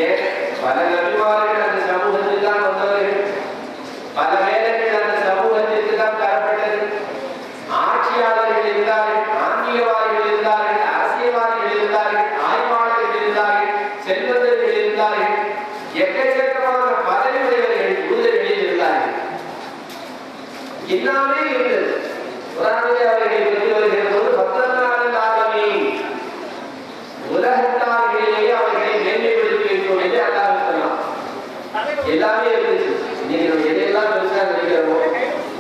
ஏன் பல நபிமார்கள் அந்த சமூகத்தில் தான் வந்தவர்கள். பல வேதங்கள் அந்த சமூகத்திற்கு தான் தரப்பட்டது. ஆட்சியாளர்கள் இருந்தார்கள், ஆன்மீகவாதிகள் இருந்தார்கள், அரசியல்வாதிகள் இருந்தார்கள், ஆய்வாளர்கள் இருந்தார்கள், செல்வந்தர்கள் இருந்தார்கள், எக்கச்சக்கமான பதவியுடையவர்கள் யூதர்களில் இருந்தார்கள். எல்லாமே இருந்தது. குர்ஆனிலே அவர்களை பற்றி வருகிற போது பத்தனான ஆலமீன், உலகத்தார்களிலேயே அவர்களை மேன்மைப்படுத்தி வைத்தோம் என்று அல்லாஹ் சொன்னான். எல்லாமே இருந்துச்சு. இன்னைக்கு நம்ம எதையெல்லாம் பெருசா நினைக்கிறோமோ,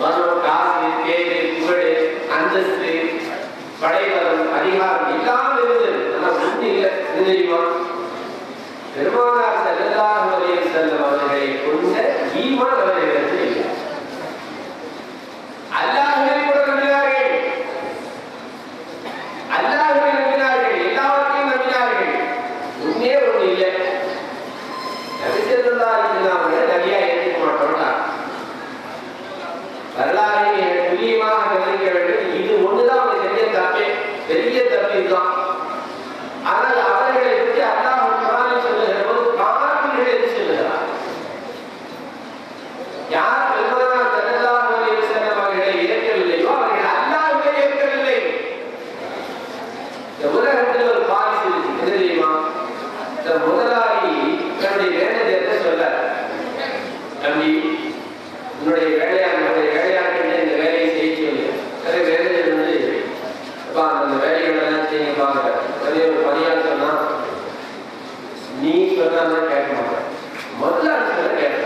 மனம், காசு, பேரு, புகழ், அந்தஸ்து, படைபலம், அதிகாரம் எல்லாம் இருந்தது. ஆனா ஒண்ணு இல்லை. என்ன தெரியுமா? பெருமானார் ஸல்லல்லாஹு அலைஹி வஸல்லம் அவர்களை கொண்ட ஈமான் அவர்களிடத்தில் இல்லை. அல்லாஹ்வை கூட நம்பினார்கள், அல்லாஹ்வை நம்பினார்கள், எல்லாவற்றையும் நம்பினார்கள். ஒண்ணே ஒண்ணு இல்லை. நபி ஸல்லல்லாஹு அலைஹி வஸல்லம் நபியா ஏற்றுக்க மாட்டோம்னா வரலாறை துல்லியமாக கவனிக்க வேண்டும். இது ஒண்ணுதான் அவங்க செஞ்ச தப்பே, பெரிய தப்பு இதுதான். ஆனால் அவர்களை பற்றி அல்லாஹ் குர்ஆனில் சொல்லுகிற போது காபிர்கள் என்று சொல்லுகிறார். யார் பெருமானார் ஸல்லல்லாஹு அலைஹி வஸல்லம் அவர்களை ஏற்கவில்லையோ அவர்கள் அல்லாஹ்வை ஏற்கவில்லை. இந்த உலகத்தில் ஒரு பாலிசி இருக்கு. என்ன தெரியுமா? இந்த முதலாளி தன்னுடைய மேனேஜர்கிட்ட சொல்றார், தம்பி உன்னுடைய வேலையாட்கள் இந்த வேலையை செய்ய சொல்லு. அதே மேனேஜர் வந்து அந்த வேலைகளெல்லாம் செய்ய பாருங்க. அதே ஒரு பணியாளர் சொன்னா நீ சொன்னாலும் கேட்க மாட்டேன், முதலாளி சொல்ல கேட்க,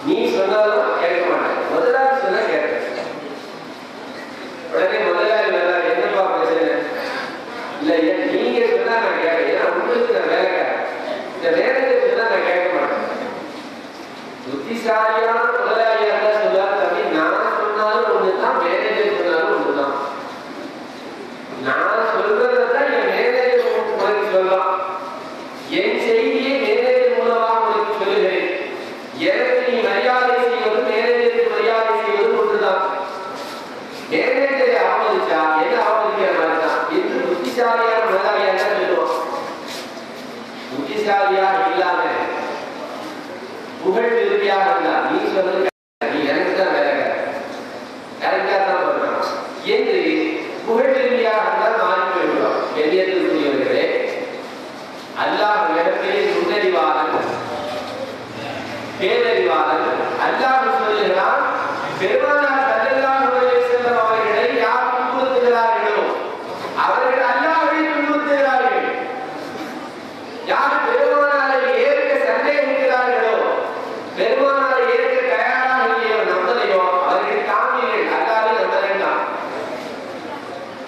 நீ சொன்னாலும் கேட்க மாட்டேன், முதலாளி சொல்ல கேட்க. உடனே முதலாளி வர்றாரு, என்னப்பா பிரச்சனை? இல்ல ஏன் நீங்க சொன்னா நான் கேட்க, ஏன்னா உங்களுக்கு நான் வேலைக்காரன், இந்த மேனேஜர் சொன்னா நான் கேட்க மாட்டேன். புத்திசாலியான முதலாளியா தான் சொல்லுவார், தம்பி நான் சொன்னாலும் ஒண்ணுதான், மேனேஜர் சொன்னாலும் ஒண்ணுதான். நான் சொல்றதான் என் மேனேஜர் உனக்கு சொல்லலாம், என் செய்தியை மேனேஜர் மூலமாக உனக்கு சொல்லுகிறேன். எனக்கு நீ மரியாதை செய்வது, மேனேஜருக்கு மரியாதை செய்வது ஒன்றுதான். மேனேஜரை அவமதிச்சா என்ன அவமதிக்கிற மாதிரி தான் என்று புத்திசாலியான முதலாளியாக தான் சொல்லுவான். புத்திசாலியாக இல்லாம புகழ் விரும்பியாக இருந்தா நீ சொல்றது நீ எனக்கு தான் வேலைக்கார, கரெக்டா தான் சொல்றான் என்று புகழ் விரும்பியாக இருந்தால் மாறி போயிடுவான். வெளியேற்றக்கூடியவர்களே, அல்லாஹ் மிகப்பெரிய நுண்ணறிவாளன், பேரறிவாளன். அல்லாஹ் சொல்லுகிறான், பெருமானார் ஸல்லல்லாஹு அலைஹி வஸல்லம் அவர்களை யார் துன்புறுத்துகிறார்களோ அவர்கள் அல்லாஹ்வை துன்புறுத்துகிறார்கள். யார் பெருமானாரை ஏற்க சந்தேகிக்கிறார்களோ, பெருமானாரை ஏற்க தயாராக இல்லையோ, நம்பலையோ, அவர்கள் காமிகள், அல்லாஹ்வை நம்ப வேண்டாம்.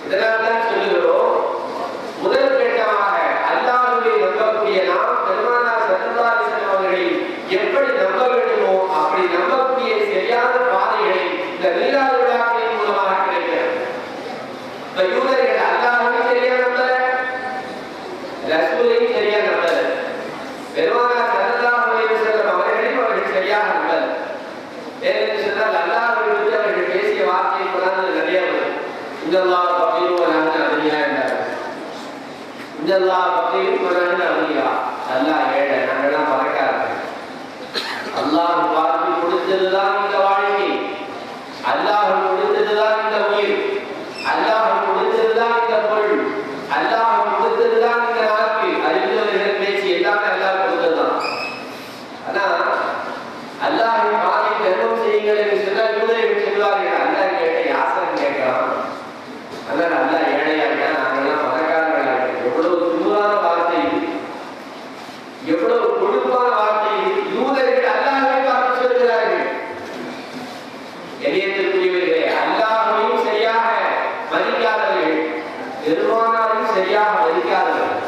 இதனால் தான் சொல்லுகிறோம், முதல் கட்டமாக அல்லாஹ்வை நம்பக்கூடிய நாம் பெருமானார் ஸல்லல்லாஹு அலைஹி வஸல்லம் அவர்களை எப்படி நம்ப வேண்டுமோ அப்படி நம்பக்கூடிய சரியான பாதைகளை இந்த மீலாது விழாக்களின் மூலமாக கிடைக்கிறது. இப்ப யூதர்கள் அல்லாஹ்வை சரியா நம்பல, ரசூலையும் சரியா நம்பல, பெருமானார் ஸல்லல்லாஹு அலைஹி வஸல்லம் அவர்களையும் அவர்கள் சரியாக நம்பல. ஏனென்று சொன்னால் அல்லாஹ்வை பற்றி அவர்கள் பேசிய வார்த்தை குர்ஆனில் நிறைய வருது. இன்னல்லாஹ் ஃபகீர் வ நஹ்னு அக்னியா என்றார். இன்னல்லாஹ் ஃபகீர் வ நஹ்னு அக்னியா, அல்லாஹ் ஏழை, நாங்கெல்லாம் பணக்காரர்கள். அல்லாஹ் பார்த்து கொடுத்ததுதான் இந்த வாழ்க்கை, அல்லாஹ் கொடுத்ததுதான் இந்த உயிர், அல்லாஹ் கொடுத்ததுதான் இந்த பொருள், அல்லாஹ் கொடுத்ததுதான் இந்த நாக்கு, அறிந்தவர்கள் பேச்சு எல்லாமே அல்லாஹ் கொடுத்ததுதான். ஆனா அல்லாஹ்வை பாதையில் தர்மம் செய்யுங்கள் என்று சொன்னால் யூதர்கள் சொல்வார்கள், அல்லாஹ் கேட்ட யாசகம் கேட்கலாம், அதனால அல்லாஹ் ஏழையா இருக்கா, நாங்கெல்லாம் பணக்காரர்களா இருக்கோம். எவ்வளவு துணுவான வார்த்தை இது, எவ்வளவு கொடுப்பான வார்த்தை இது. யூதர்கள் அல்லாஹ்வை பார்த்து சொல்கிறார்கள். எளியத்திற்குரியவர்களே, அல்லாஹ்வையும் சரியாக மதிக்காதவர்கள், பெருமானாரையும் சரியாக மதிக்காதவர்கள்.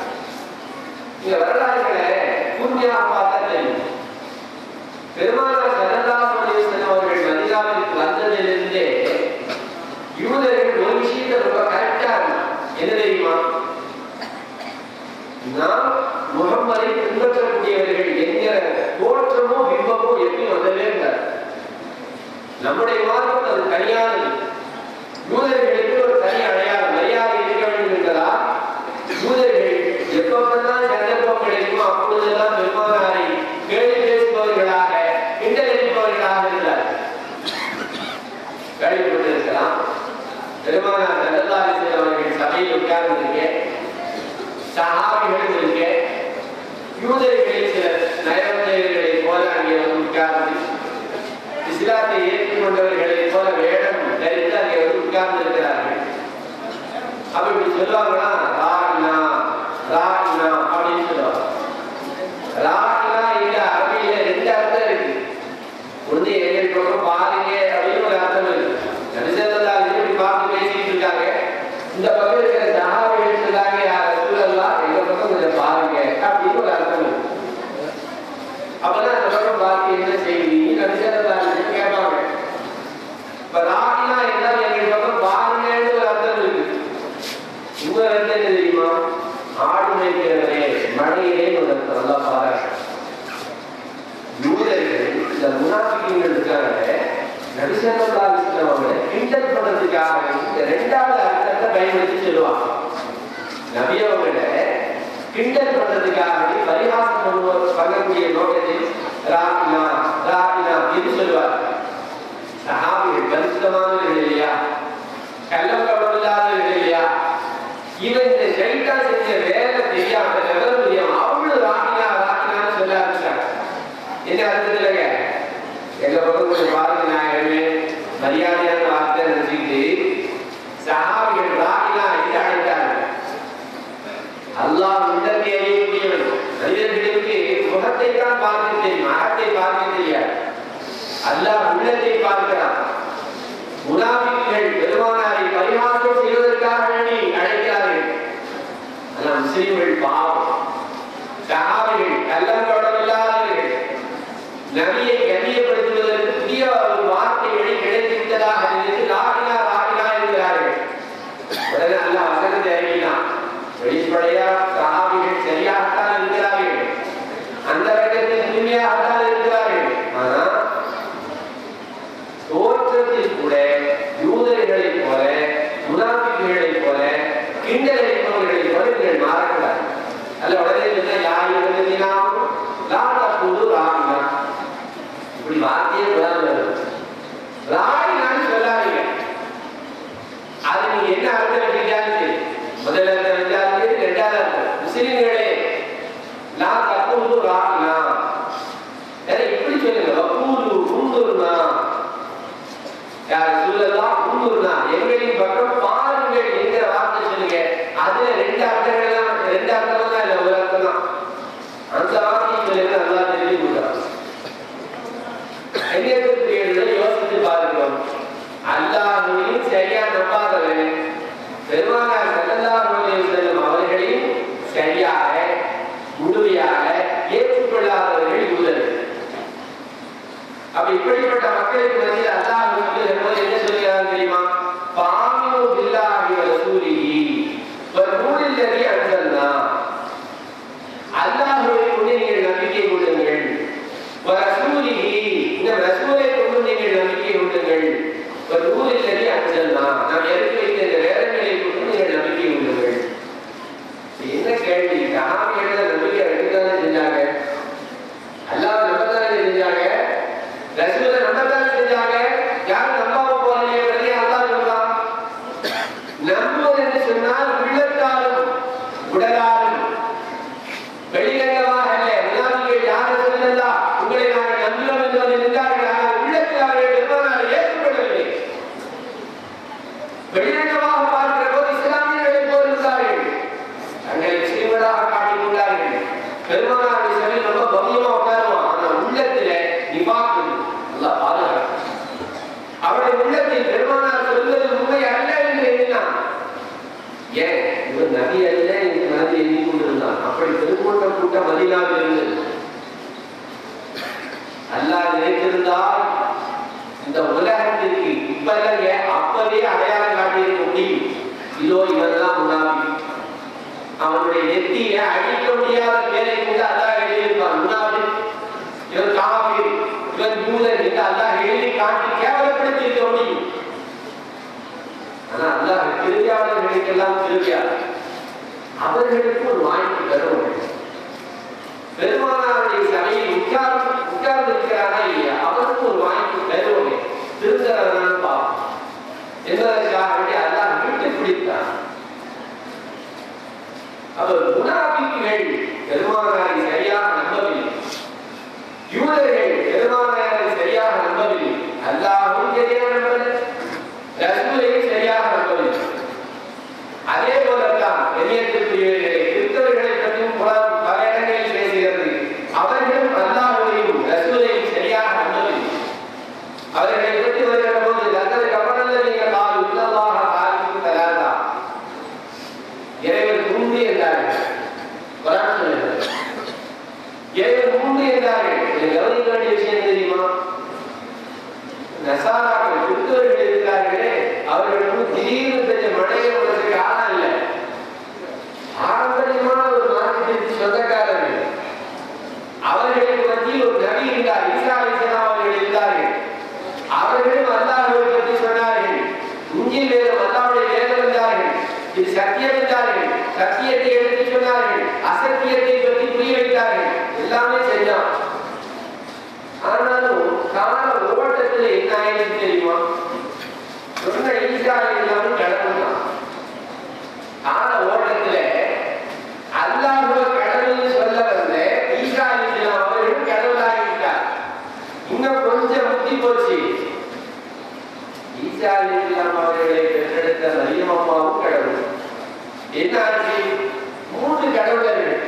இந்த வரலாறுகளை கூர்மையாக பார்த்தா தெரியும். பெருமானார் ஸல்லல்லாஹு அலைஹி வஸல்லம் அவர்கள் மதீனா நம்முடைய மார்க்கம் அது தனியானது. யூதர்களுக்கு ஒரு தனி அடையாளம் மரியாதை இருக்க வேண்டும் என்பதால் யூதர்கள் எப்பப்பெல்லாம் சந்தர்ப்பம் கிடைக்குமோ அப்பொழுதெல்லாம் பெருமானாரை கேள்வி பேசுபவர்களாக கிண்டல் அடிப்பவர்களாக இருந்தார். கேள்விப்பட்டிருக்கலாம், பெருமானார் ஸல்லல்லாஹு அலைஹி வஸல்லம் அவர்கள் சபையில் உட்கார்ந்திருக்க, சஹாபிகள் இருக்க, யூதர்களில் சில நயவஞ்சகர்களை போல அங்கே வந்து உட்கார்ந்து இஸ்லாத்தை ஏற்றுக்கொண்டவர்களை போல வேடம் தரித்து அங்கே வந்து உட்கார்ந்து இருக்கிறார்கள். அப்ப இப்படி சொல்லுவாங்களா, ராகினா ராகினா அப்படின்னு சொல்லுவாங்க. ராகினா இந்த அரபியில ரெண்டு அர்த்தம் இருக்கு. ஒன்று எங்கள் பக்கம் பாருங்க அப்படின்னு ஒரு அர்த்தம் இருக்கு. நபிசல்லல்லாஹு அலைஹி வஸல்லம் பார்த்து பேசிட்டு இருக்காங்க. இந்த பக்கம் இருக்கிற சஹாபிகள் சொல்றாங்க, யார் ரசூலல்லாஹ் எங்க பக்கம் கொஞ்சம் பாருங்க அப்படின்னு ஒரு அர்த்தம் இருக்கு. அப்பதான் அந்த பக்கம் பார்த்து என்ன செய்தி நபிசல்லல்லாஹு அலைஹி வஸல்லம் கேட்பாங்க. இப்ப ராகினா என்றால் எங்கள் பக்கம் பாருங்கன்னு ஒரு அர்த்தம் இருக்கு. இன்னொரு அர்த்தம் என்ன தெரியுமா, ஆடு மேய்க்கிறவரே மழையிலே ஒரு அர்த்தம். நல்லா பாருங்க, யூதர்கள் இந்த முனாஃபிகீன்கள் இருக்காங்க, நபி ஸல்லல்லாஹு அலைஹி வஸல்லம் அவங்களை கிண்டல் பண்றதுக்காக இந்த இரண்டாவது அர்த்தத்தை பயன்படுத்தி சொல்லுவாங்க. நபி அவங்களை கிண்டல் பண்றதுக்காக பரிகாசம் பண்ணக்கூடிய நோக்கத்தில் ராகினா ராகினா என்று சொல்லுவார். சஹாபிகள் பரிசுத்தமானவர்கள் இல்லையா, கள்ளக்கபடம் இல்லாதவர்கள் இல்லையா, இவன் இந்த ஷைத்தான் செஞ்ச வேலை தெரியாம விவரம் தெரியாம அவ்வளவு ராகினா ராகினான்னு சொல்ல ஆரம்பிச்சாங்க. என்ன அர்த்தத்துலங்க, எங்க பக்கம் கொஞ்சம் பாருங்க நாயகமே மரியாதையான வார்த்தை நினைச்சுக்கிட்டு சஹாபிகள் ராகினா என்று அழைத்தாங்க. அல்லாஹ் உள்ளத்தை அறியக்கூடியவன். மனிதர்களுக்கு முகத்தை தான் பார்க்க தெரியும், அகத்தை பார்க்க தெரியாது. அல்லாஹ் உள்ளத்தை பார்க்கிறான். முனாஃபிக்குகள் பெருமானாரை பரிகாசம் செய்வதற்காக வேண்டி அழைக்கிறார்கள். ஆனால் முஸ்லிம்கள் பாவம், சஹாபிகள் கள்ளங்கபடம் இல்லாதவர்கள், நபியை கண்ணியப்படுத்துவதற்கு புதிய ஒரு வார்த்தைகளை கிடைத்துவிட்டதாக நினைத்து ராகினா ராகினா என்கிறார்கள். உடனே அல்லாஹ் வசனத்தை அறிவினான். வெளிப்படையா சஹாபிகள் சரியாகத்தான் இருக்கிறார்கள், அந்த இடத்தில் தூய்மையாகத்தான் இருக்கிறார்கள். ஆனால் தோற்றத்தில் கூட யூதர்களை போல முனாஃபிக்குகளை போல கிண்டல் அடிப்பவர்களை போல நீங்கள் மாறக்கூடாது. அல்ல உடனே இப்படி வார்த்தையே ராகினான்னு சொல்லாதீங்க. அது நீங்க என்ன அர்த்தம் வச்சுக்கிட்டாலும் சரி, முதல் அர்த்தம் வச்சாலும் சரி, ரெண்டாவது அர்த்தம் முஸ்லிம்களே லா தக்கூலு ராகினா, இப்படி சொல்லுங்க, வக்கூலு உந்துர்னா, யார் சொல்லலாம் உந்துர்னா எங்களின் பக்கம் பாருங்கள் என்கிற வார்த்தை சொல்லுங்க. அதுல ரெண்டு அர்த்தங்கள் தான், ரெண்டு அர்த்தம் தான், இல்ல ஒரு அர்த்தம் தான். அந்த வார்த்தையை சொல்லுங்க, நல்லா தெரிஞ்சு கொடுக்குறாங்க. யோசித்து பார்க்கிறோம், அல்லாஹ்வையும் சரியா நம்பாதவன் பெருமானார் ஸல்லல்லாஹு அலைஹி வஸல்லம் அவர்களையும் சரியாக முழுமையாக ஏற்றுக்கொள்ளாதவர்கள் யூதர்கள். அப்ப இப்படிப்பட்ட மக்களுக்கு மத்தியில் அல்லாஹ் என்ன சொல்கிறார் தெரியுமா, பாமினு பில்லாஹி வ ரசூலிஹி வ நூரில் லதி அன்ஸல்னா, அல்லாஹ்வை கொண்டு நீங்கள் நம்பிக்கை கொள்ளுங்கள், வ ரசூலிஹி இந்த ரசூலை கொண்டு நீங்கள் நம்பிக்கை கொள்ளுங்கள், வ நூரில் லதி அன்ஸல்னா நாம் இறக்கி வைத்த இந்த வேதங்களை கொண்டு நீங்கள் நம்பிக்கை கொள்ளுங்கள். என்ன கேள்வி, சஹாபிகள் நம்பிக்கை எடுக்கத்தானே செஞ்சாங்க, அல்லாஹ் நம்பத்தானே செஞ்சாங்க, ரசூலை நம்பத்தானே செஞ்சாங்க. யாரும் நம்பாம போறீங்க, அல்லாஹ் சொல்றான். நம்புவது என்று சொன்னால் உள்ளத்தாலும் உடலாலும் வெளிரங்கமாக அல்ல. முனாஃபிக்குகள் யார் சொல்லலா உங்களை நாங்கள் நம்புகிறோம் என்று வந்து நின்றார்கள், ஆனால் உள்ளத்தில் அவர்கள் பெருமானாரை ஏற்றுக்கொள்ளவில்லை. வெளிரங்கமாக பார்க்கிற போது இஸ்லாமியர்களை போல் இருந்தார்கள், தங்களை முஸ்லிம்களாக காட்டிக் கொண்டார்கள். பெருமானாருடைய சபையில் ரொம்ப பவ்யமா உட்காருவான், ஆனால் உள்ளத்துல நிஃபாக் அல்லாஹ் பாதுகாக்க. அவருடைய உள்ளத்தில் பெருமானார் சொல்வது உண்மை அல்ல என்று எண்ணினான். ஏன் இவர் நபி அல்ல என்று மனதில் எண்ணிக் கொண்டிருந்தான். அப்படி பெருங்கூட்ட கூட்டம் மதீனாவில் இருந்தது. அல்லாஹ் நினைத்திருந்தால் இந்த உலகத்திற்கு இப்ப அப்பவே அடையாளம் காட்டியிருக்க முடியும். இதோ இவன்தான் முனாஃபிக், அவனுடைய நெத்தியில அழிக்க முடியாத பேரை கூட அல்லாஹ் எழுதியிருப்பான். முனாஃபிக், இவன் காஃபிர், இவன் யூதன் என்று அல்லாஹ் எழுதி காட்டி கேவலப்படுத்தி இருக்க முடியும். ஆனா அல்லாஹ் கிருபியாளர்களுக்கெல்லாம் கிருபியாளர். அவர்களுக்கு ஒரு வாய்ப்பு தரும். பெருமானாருடைய சபையில் உட்கார்ந்து இருக்கிறானா இல்லையா, அவருக்கு ஒரு வாய்ப்பு தருவோமே, திருத்தரதான் பார்ப்போம் என்பதற்காக அல்லாஹ் விட்டு பிடித்தார். அவர் முனாபிக்குகள் பெருமானாரை சரியாக நம்பவில்லை, யூதர்கள் பெருமானாரை சரியாக நம்பவில்லை, அல்லாஹ்வும் சரியாக நம்பவில்லை, ரசூலையும் சரியாக நம்பவில்லை. அதே போலத்தான் பெரியவர்களை கிறிஸ்தவர்களை பற்றியும் பல இடங்களில் பேசுகிறது. அவர்களும் அல்லாஹ்வையும் ரசூலையும் சரியாக நம்பவில்லை. அவர்களை பற்றி வருகிற போது லக்கது கபரல்ல நீங்கள் கால் உள்ளல்லாஹ காலிக்கும் தலாதா, இறைவன் மூன்று என்றார்கள். குர்ஆன் சொல்லுகிறது இறைவன் மூன்று என்றார்கள். இதில் கவனிக்க வேண்டிய விஷயம் தெரியுமா? நசாராக்கள் கிறிஸ்தவர்கள் இருக்கிறார்களே, அவர்களுக்கு திடீர்னு பெற்ற மழையை உலகத்துக்கு ஆனா இல்லை, பாரம்பரியமான ஒரு மார்க்கத்திற்கு சொந்தக்காரர்கள். அவர்களுக்கு மத்தியில் ஒரு நபி இருந்தார், ஈசா அலைஹிஸ்ஸலாம் அவர்கள் இருந்தார்கள். அவர்களும் அல்லாஹ்வை பற்றி சொன்னார்கள், இன்ஜீல் வேதம் அல்லாஹ்வுடைய வேதம் என்றார்கள், இது சத்தியம் என்றார்கள், சத்தியத்தை எடுத்து சொன்னார்கள், அசத்தியத்தை பற்றி புரிய வைத்தார்கள், எல்லாமே செஞ்சான். ஆனாலும் கால ஓட்டத்தில் என்ன ஆயிடுச்சு தெரியுமா? சொன்ன ஈசா அலைஹிஸ்ஸலாம் கடவுள் தான். கால ஓட்டத்தில் அல்லாஹ்வை கடவுள் சொல்ல வந்த ஈசா அலைஹிஸ்ஸலாம் அவர்கள் கடவுளாகிவிட்டார். இன்னும் கொஞ்சம் புத்தி போச்சு. ஈசா அலைஹிஸ்ஸலாம் அவர்களை பெற்றெடுத்த மரியம் அம்மாவும் கடவுள். என்னாச்சு? மூன்று கடவுளர்கள்.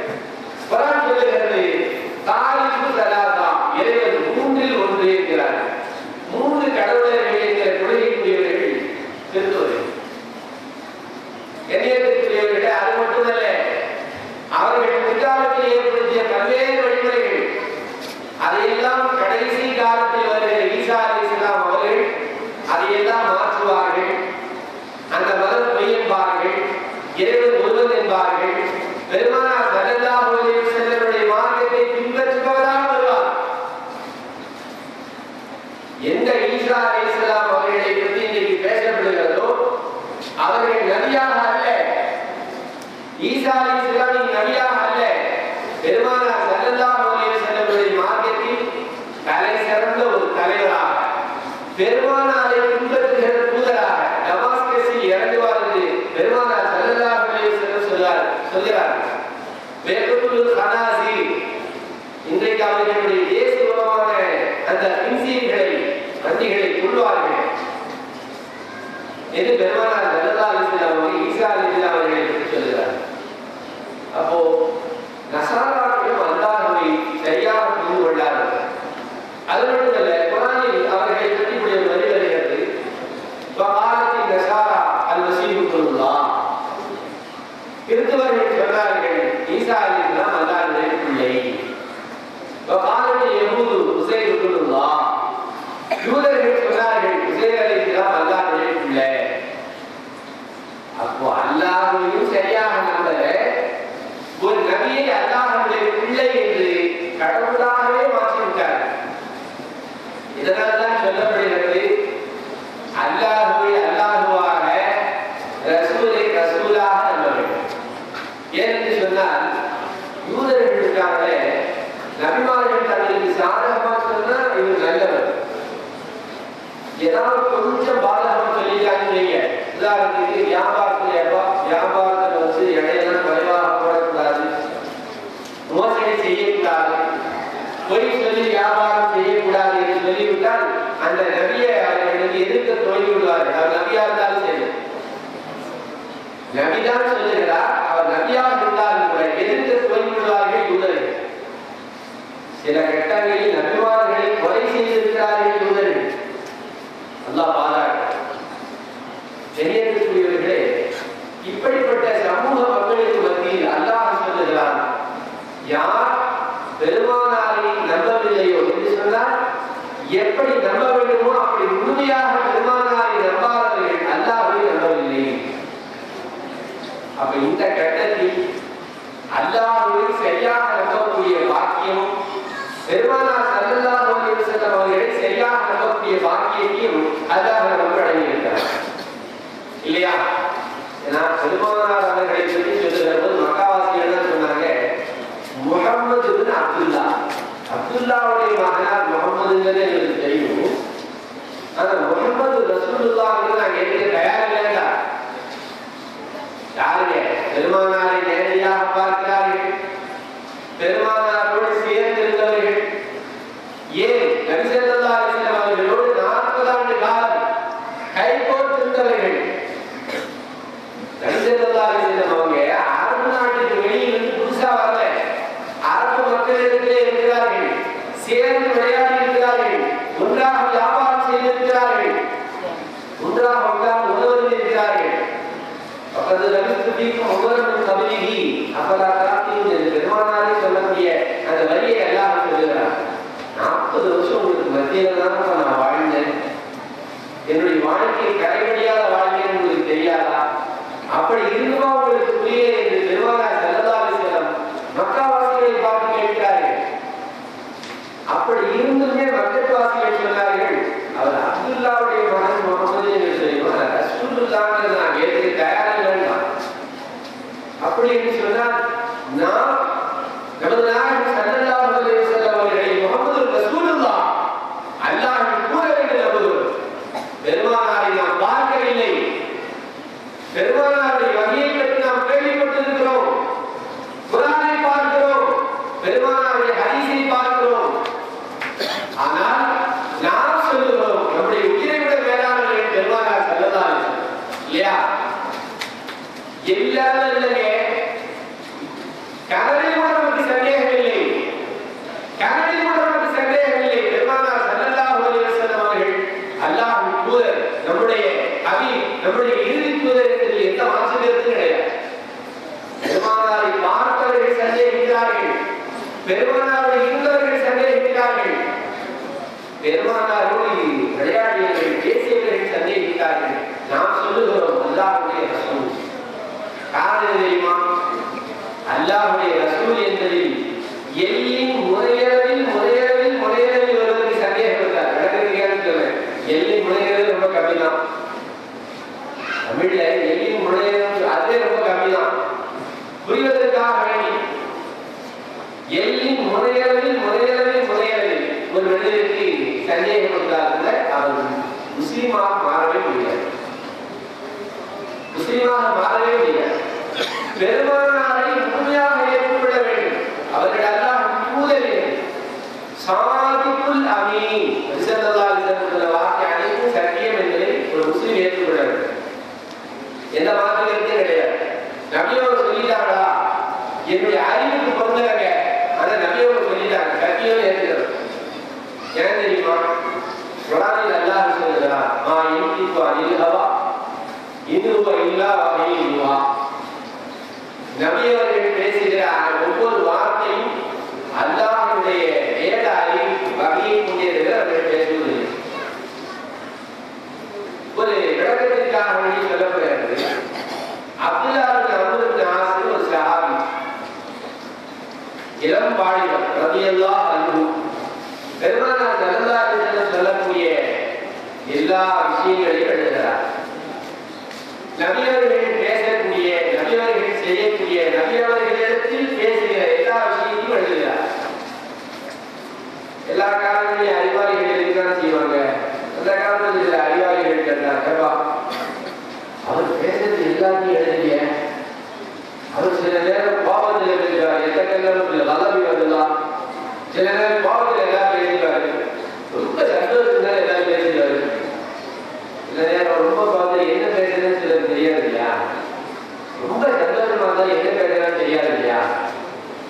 குர்ஆன் சொல்லுகிறது தாலிபு தலாதா, இறைவன் மூன்றில் ஒன்று இருக்கிறார். மூன்று கடவுளர்கள் என்கிற கொள்கைக்குரியவர்கள் கிறிஸ்தவர்கள். கண்ணியத்திற்குரியவர்கள் அது மட்டுமல்ல, அவர்கள் பிற்காலத்தில் ஏற்படுத்திய பல்வேறு வழிமுறைகள், அதையெல்லாம் கடைசி காலத்தில் வருகிற ஈசா அலைஹிஸ்ஸலாம் அவர்கள் அதையெல்லாம் மாற்றுவார்கள். அந்த மதம் பொய் என்பார்கள், இறைவன் ஒருவன் என்பார்கள். பெருமானார் ஸல்லல்லாஹு அலைஹி வஸல்லம் மார்க்கத்தை பின்பற்றுபவராக வருவார். எந்த ஈசா அலைஹிஸ்ஸலாம் அவர்களை பற்றி இன்றைக்கு பேசப்படுகிறதோ அவர்கள் நபியாக அல்ல. ஈசா அலைஹிஸ்ஸலாம் நபியாக அல்ல. பெருமானார் ஸல்லல்லாஹு அலைஹி வஸல்லம் மார்க்கத்தில் தலை சிறந்த ஒரு தலைவராக, பெருமானாரை பின்பற்றுகிற தூதராக டமாஸ்கஸில் இறங்குவார் என்று பெருமானார் ஸல்லல்லாஹு அலைஹி வஸல்லம் சொல்கிறார். வேகத்துல் ஹனாசி, இன்றைக்கு அவர்களுடைய தேசியமான அந்த பின்சீன்களை வண்டிகளை கொள்வார்கள் என்று பெருமானார் ஸல்லல்லாஹு அலைஹி வஸல்லம் ஈசா அலைஹிஸ்ஸலாம் அவர்களை பற்றி சொல்கிறார். அப்போ நசாராக்களும் அல்லாஹ்வை சரியாக புரிந்து கொண்டார்கள். அது மட்டுமல்ல, குர்ஆனில் அவர்களை பற்றி இப்படி ஒரு வரி வருகிறது, வகாலத்தின் நசாரா அல் மஸீஹு இப்னுல்லாஹ், கிறிஸ்தவர்கள் சொன்னார்கள் ஈசா அலைஹிஸ்ஸலாம் அல்லாஹ்வுடைய பிள்ளை. வகாலத்தில் யஹூது உஸைர் இப்னுல்லாஹ், யூதர்கள் சொன்னார்கள் உஸைர் அலைஹிஸ்ஸலாம் அல்லாஹ்வுடைய பிள்ளை. அப்போ அல்லாஹ்வையும் சரியாக நம்பல, ஒரு நபியை அல்லாஹ்வுடைய பிள்ளை என்று கடவுளாகவே மாற்றிவிட்டார்கள். இதனால்தான் சொல்லப்படுகிறது அல்லாஹ்வை அல்லாஹ்வாக, ரசூலை ரசூலாக நம்ப வேண்டும். ஏனென்று சொன்னால் யூதர்களுக்காக நபிமார்கள் தங்களுக்கு சாதகமாக சொன்னா இவர் நல்லவர், ஏதாவது கொஞ்சம் பாதகம் சொல்லிட்டாங்க. உதாரணத்துக்கு வியாபாரத்தில் வச்சு எடையெல்லாம் குறைவாக போடக்கூடாது, மோசடி செய்யக்கூடாது, பொய் சொல்லி வியாபாரம் செய்யக்கூடாது என்று சொல்லிவிட்டால் அந்த நபியை அவர்களுக்கு எதிர்க்க தோல்வி விடுவார்கள். அவர் நபியா இருந்தாலும் சரி, நபிதான் சொல்லுகிறார், அவர் நபியாக இருந்தாலும் கூட எதிர்க்க தோல்வி விடுவார்கள் யூதர்கள். சில கட்டங்களில் நபிமார்களை கொலை செய்திருக்கிறார்கள் யூதர்கள். அல்லாஹ் பாராட்டு. தெரியக்கூடியவர்களே, இப்படிப்பட்ட சமூக மக்களுக்கு மத்தியில் அல்லாஹ் சொல்லுகிறார், யார் பெருமானாரை நம்பவில்லையோ என்று சொன்னால் எப்படி நம்ப வேண்டுமோ அப்படி முழுமையாக பெருமானாரை நம்பாதவர்கள் அல்லாஹ்வை நம்பவில்லை. அப்ப இந்த கட்டத்தில் அல்லாஹ்வை சரியாக நம்பக்கூடிய வாக்கியம் பெருமானார் ஸல்லல்லாஹு அலைஹி வஸல்லம் சித்திக்கும் ஒவ்வொரு கவிதைகி அப்பலா காத்தியும் பெருமானாரே சொல்லக்கூடிய அந்த வரியை எல்லாம் சொல்லுகிறார். 40 வருஷம் உங்களுக்கு மத்தியில தான் நான் வாழ்ந்தேன், என்னுடைய வாழ்க்கையை கரைபடியாத வாழ்க்கைன்னு உங்களுக்கு தெரியாதா? அப்படி இருந்துமா உங்களுக்கு புரிய என்று பெருமானார் ஸல்லல்லாஹு அலைஹி வஸல்லம் மக்காவாசிகளை பார்த்து கேட்கிறார்கள். அப்படி இருந்துமே மக்கள்வாசிகள் சொன்னார்கள், அவர் அப்துல்லாவுடைய மகன் முகமது என்று சொல்லுவார், ரசூலுல்லாஹ்ங்கிறது நான் ஏற்க தயாரில்லைன்னா. அப்படி என்று சொன்னால் நாம் நமது நாயகம் ஸல்லல்லாஹு அலைஹி வஸல்லம் அவர்களை முகமது ரசூலுல்லாஹ் அல்லாஹ்வின் தூதர் என்று நம்புகிறோம். பெருமானாரை நாம் பார்க்கவில்லை, பெருமானாருடைய வகையை பற்றி நாம் கேள்விப்பட்டிருக்கிறோம், குர்ஆனை பார்க்கிறோம், பெருமானாருடைய ஹதீஸை பார்க்கிறோம். ஆனால் நாம் சொல்லுகிறோம் நம்முடைய உயிரை விட மேலானவர்கள் பெருமானார் ஸல்லல்லாஹு அலைஹி வஸல்லம் இல்லையா? எல்லாரும் இல்லைங்க, கனவில் கூட நமக்கு சந்தேகம் இல்லை, கனவில் கூட நமக்கு சந்தேகம் இல்லை. பெருமானார் ஸல்லல்லாஹு அலைஹி வஸல்லம் அவர்கள் அல்லாஹ்வின் தூதர், நம்முடைய ஹபீப், நம்முடைய இறுதி தூதர் என்பதில் எந்த மாற்று கருத்தும் கிடையாது. பெருமானாரை பார்த்தவர்கள் சந்தேகிக்கிறார்கள், பெருமானாரை இருந்தவர்கள் சந்தேகிக்கிறார்கள், பெருமானாரோடு விளையாடியவர்கள் பேசியவர்கள் சந்தேகிக்கிறார்கள். நாம் சொல்லுகிறோம் அல்லாஹ்வுடைய ரசூல். காரணம் தெரியுமா? அல்லாஹ்வுடைய ரசூல் என்பதில் எல்லின் முறையளவில் ஒருவருக்கு சந்தேகம் இருந்தார். விளக்குறீங்கன்னு சொல்றேன். எல்லின் முறையளவில் ரொம்ப கம்மி தான். தமிழ்ல எல்லின் முறையளவு அதே ரொம்ப கம்மி தான். புரிவதற்காக வேண்டி எல்லின் முறையளவில் ஒரு மனிதருக்கு சந்தேகம் இருந்தால் அவர் முஸ்லீமாக மாறவே முடியாது, முஸ்லீமாக மாறவே முடியாது. பெருமானாரை முழுமையாக ஏற்றுக்கொள்ள வேண்டும். அவர்கள் அல்லாஹ்வின் தூதர், சாதிக்குல் அமீன் ஸல்லல்லாஹு அலைஹி வஸல்லம் வார்த்தை அனைத்தும் சத்தியம் என்பதை ஒரு முஸ்லீம் ஏற்றுக்கொள்ள வேண்டும். எந்த மாற்று கருத்தும் கிடையாது. நபியோடு சொல்லிட்டாங்களா, என்னுடைய அறிவுக்கு பொருந்தலங்க, ஆனா நபியோடு சொல்லிட்டாங்க, சத்தியம் ஏற்றுக்கிறது. ஏன் தெரியுமா? குர்ஆனில் அல்லாஹ் சொல்லுகிறார், மா யன்திகு அனில் ஹவா இன் ஹுவ இல்லா வஹீயுன் யூஹா. நபி அவர்கள் பேசுகிற ஒவ்வொரு வார்த்தையும் அல்லாஹ்வுடைய வேத அறிவு வகையை கொண்டிருக்கிற அவர்கள் பேசுவதில்லை. ஒரு விளக்கத்திற்காக வேண்டி சொல்லப்படுகிறது. அப்துல்லா பின் அம்ர் பின் ஆஸ் ஒரு சஹாபி, இளம் வாலிபர் ரலியல்லாஹு அன்ஹு, பெருமானார் ஸல்லல்லாஹு அலைஹி வஸல்லம் சொல்லக்கூடிய எல்லா விஷயங்களையும் எழுதுகிறார். நபி அவர்கள் பேசக்கூடிய, நபி அவர்கள் செய்யக்கூடிய, நபி அவர்களிடத்தில் பேசுகிற எல்லா விஷயத்தையும் எழுதுகிறார். எல்லா காலங்களிலும் அறிவாளிகள் எழுதிதான் செய்வாங்க. அந்த காலத்தில் அறிவாளிகள் எழுதுறாங்க, அவர் பேசுறது எல்லாத்தையும் எழுதிய, அவர் சில நேரம் பாவத்தில் எழுதுகிறார், எந்த கல்லும் வல்லவி வருதலாம், சில நேரம் பாவத்தில் எல்லாம் பேசுகிறாரு, ரொம்ப சந்தோஷத்துல எல்லாம் பேசுகிறாரு, சில நேரம் ரொம்ப பாவத்தில் என்ன பேசுறதுன்னு சிலருக்கு தெரியாது இல்லையா? ரொம்ப சந்தோஷமா இருந்தா என்ன பேசுறான்னு தெரியாது இல்லையா?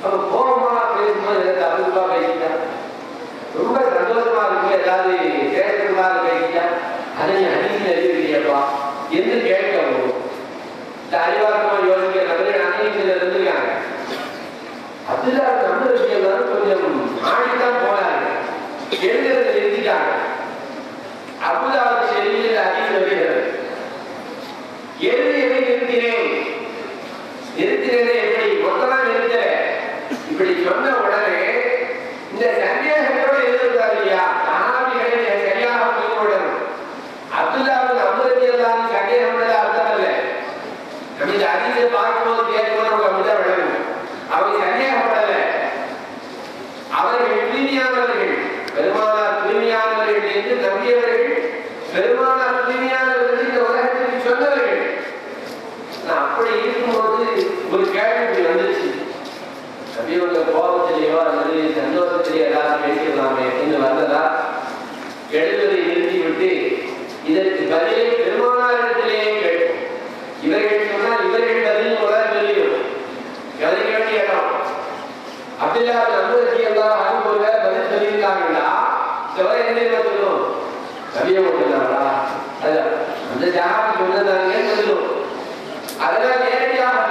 அப்ப கோபமா பேசும்போது ஏதாவது தப்புப்பா பேசிட்டா, ரொம்ப சந்தோஷமா இருக்கு ஏதாவது பேசுறதுக்காக பேசிட்டா, அதை நீ அடிச்சு எழுதிருக்கியப்பா என்று கேட்கவும் இந்த அறிவார்த்தமா யோசிக்க நபர்கள் அன்னைக்கு சிலர் இருந்திருக்காங்க. அதுல நம்ம விஷயம் கொஞ்சம் ஆடித்தான் போனாங்க, எழுதுறதை நிறுத்திட்டாங்க. அபுதாவது செல்லியில் அதிகம் வருகிறது, எழுதியதை நிறுத்தினதே எப்படி மொத்தமா நிறுத்த இப்படி சொன்ன உடனே இந்த சந்தேகத்தோடு எழுதுறாரு இல்லையா, சஹாபிகளை சரியாக புரிந்து கொள்ளணும். அப்துல்லாஹ் அம்ருக்கு எல்லாம் சந்தேகம் அர்த்தம் இல்லை. நம்ம இந்த ஹதீஸை பார்க்கும்போது கேட்கும்போது நமக்கு அப்படிதான் விளங்கும். அவங்க சந்தேகப்படல, அவர்கள் தூய்மையானவர்கள், பெருமானார் தூய்மையானவர்கள் என்று நம்பியவர்கள், பெருமானார் தூய்மையானவர்கள் இந்த உலகத்திற்கு சொன்னவர்கள். அப்படி இருக்கும்போது ஒரு கேள்வி வந்துச்சு, நபியோட கோபத்திலேயோ அல்லது சந்தோஷத்திலேயோ எல்லாரும் பேசிடலாமே என்று வந்ததா? எழுதுவதை நிறுத்திவிட்டு இதற்கு பதிலை பெருமானாரிடத்திலேயே கேட்கும். இவர்கள் சொன்னால் இவர்கள் பதில் முதல் தெரியும், எதை கேட்டு இடம் அப்துல்லா நம்பி எல்லாம் அனுபவ பதில் சொல்லியிருக்காங்களா? சிவரை என்ன சொல்லுவோம், நபியை மட்டும்தாங்களா? அந்த ஜாதி சொன்னதாங்க சொல்லுவோம். அதெல்லாம் நேரடியாக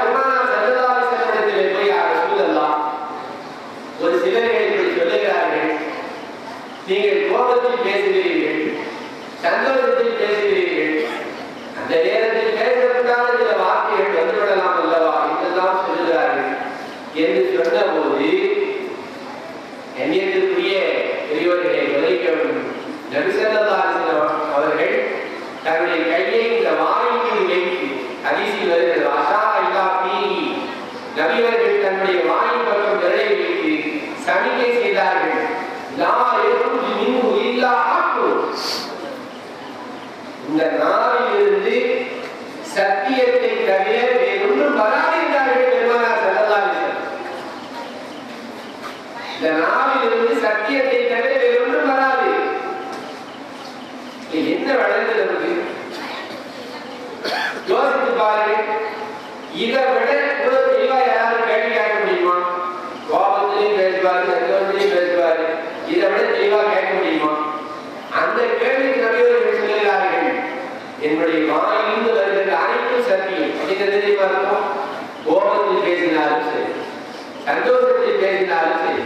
தன்னுடைய கையை இந்த வாயின் மீது வைத்து ஹதீஸில் வருகிறது அஷா இல்லா பீஹி நபியவர்கள் தன்னுடைய வாயின் பக்கம் விரலை வைத்து சமிகை செய்தார்கள் லா யக்ருஜு மின்ஹு இல்லா ஹக்கு இந்த நாவிலிருந்து சத்தியத்தை தவிர வேறொன்றும் வராது என்றார்கள் பெருமானார் ஸல்லல்லாஹு அலைஹி வஸல்லம். இந்த நாவிலிருந்து சத்தியத்தை தவிர வேறொன்றும் வராது. என்ன வளர்ந்தது நமக்கு யோசித்து பாருங்கள். இதை விட இவ்வளவு தெளிவா யாரும் கேள்வி கேட்க முடியுமா? கோபத்திலையும் பேசுவாரு, சந்தோஷத்திலையும் பேசுவாரு. இதை விட தெளிவா கேட்க முடியுமா? அந்த கேள்விக்கு நபியவர்கள் சொல்லுகிறார்கள், என்னுடைய வாயிலிருந்து வருகிற அனைத்தும் சத்தியம். அப்படிங்கிறது தெரியுமா இருக்கும்? கோபத்தில் பேசினாலும் சரி, சந்தோஷத்தில் பேசினாலும் சரி,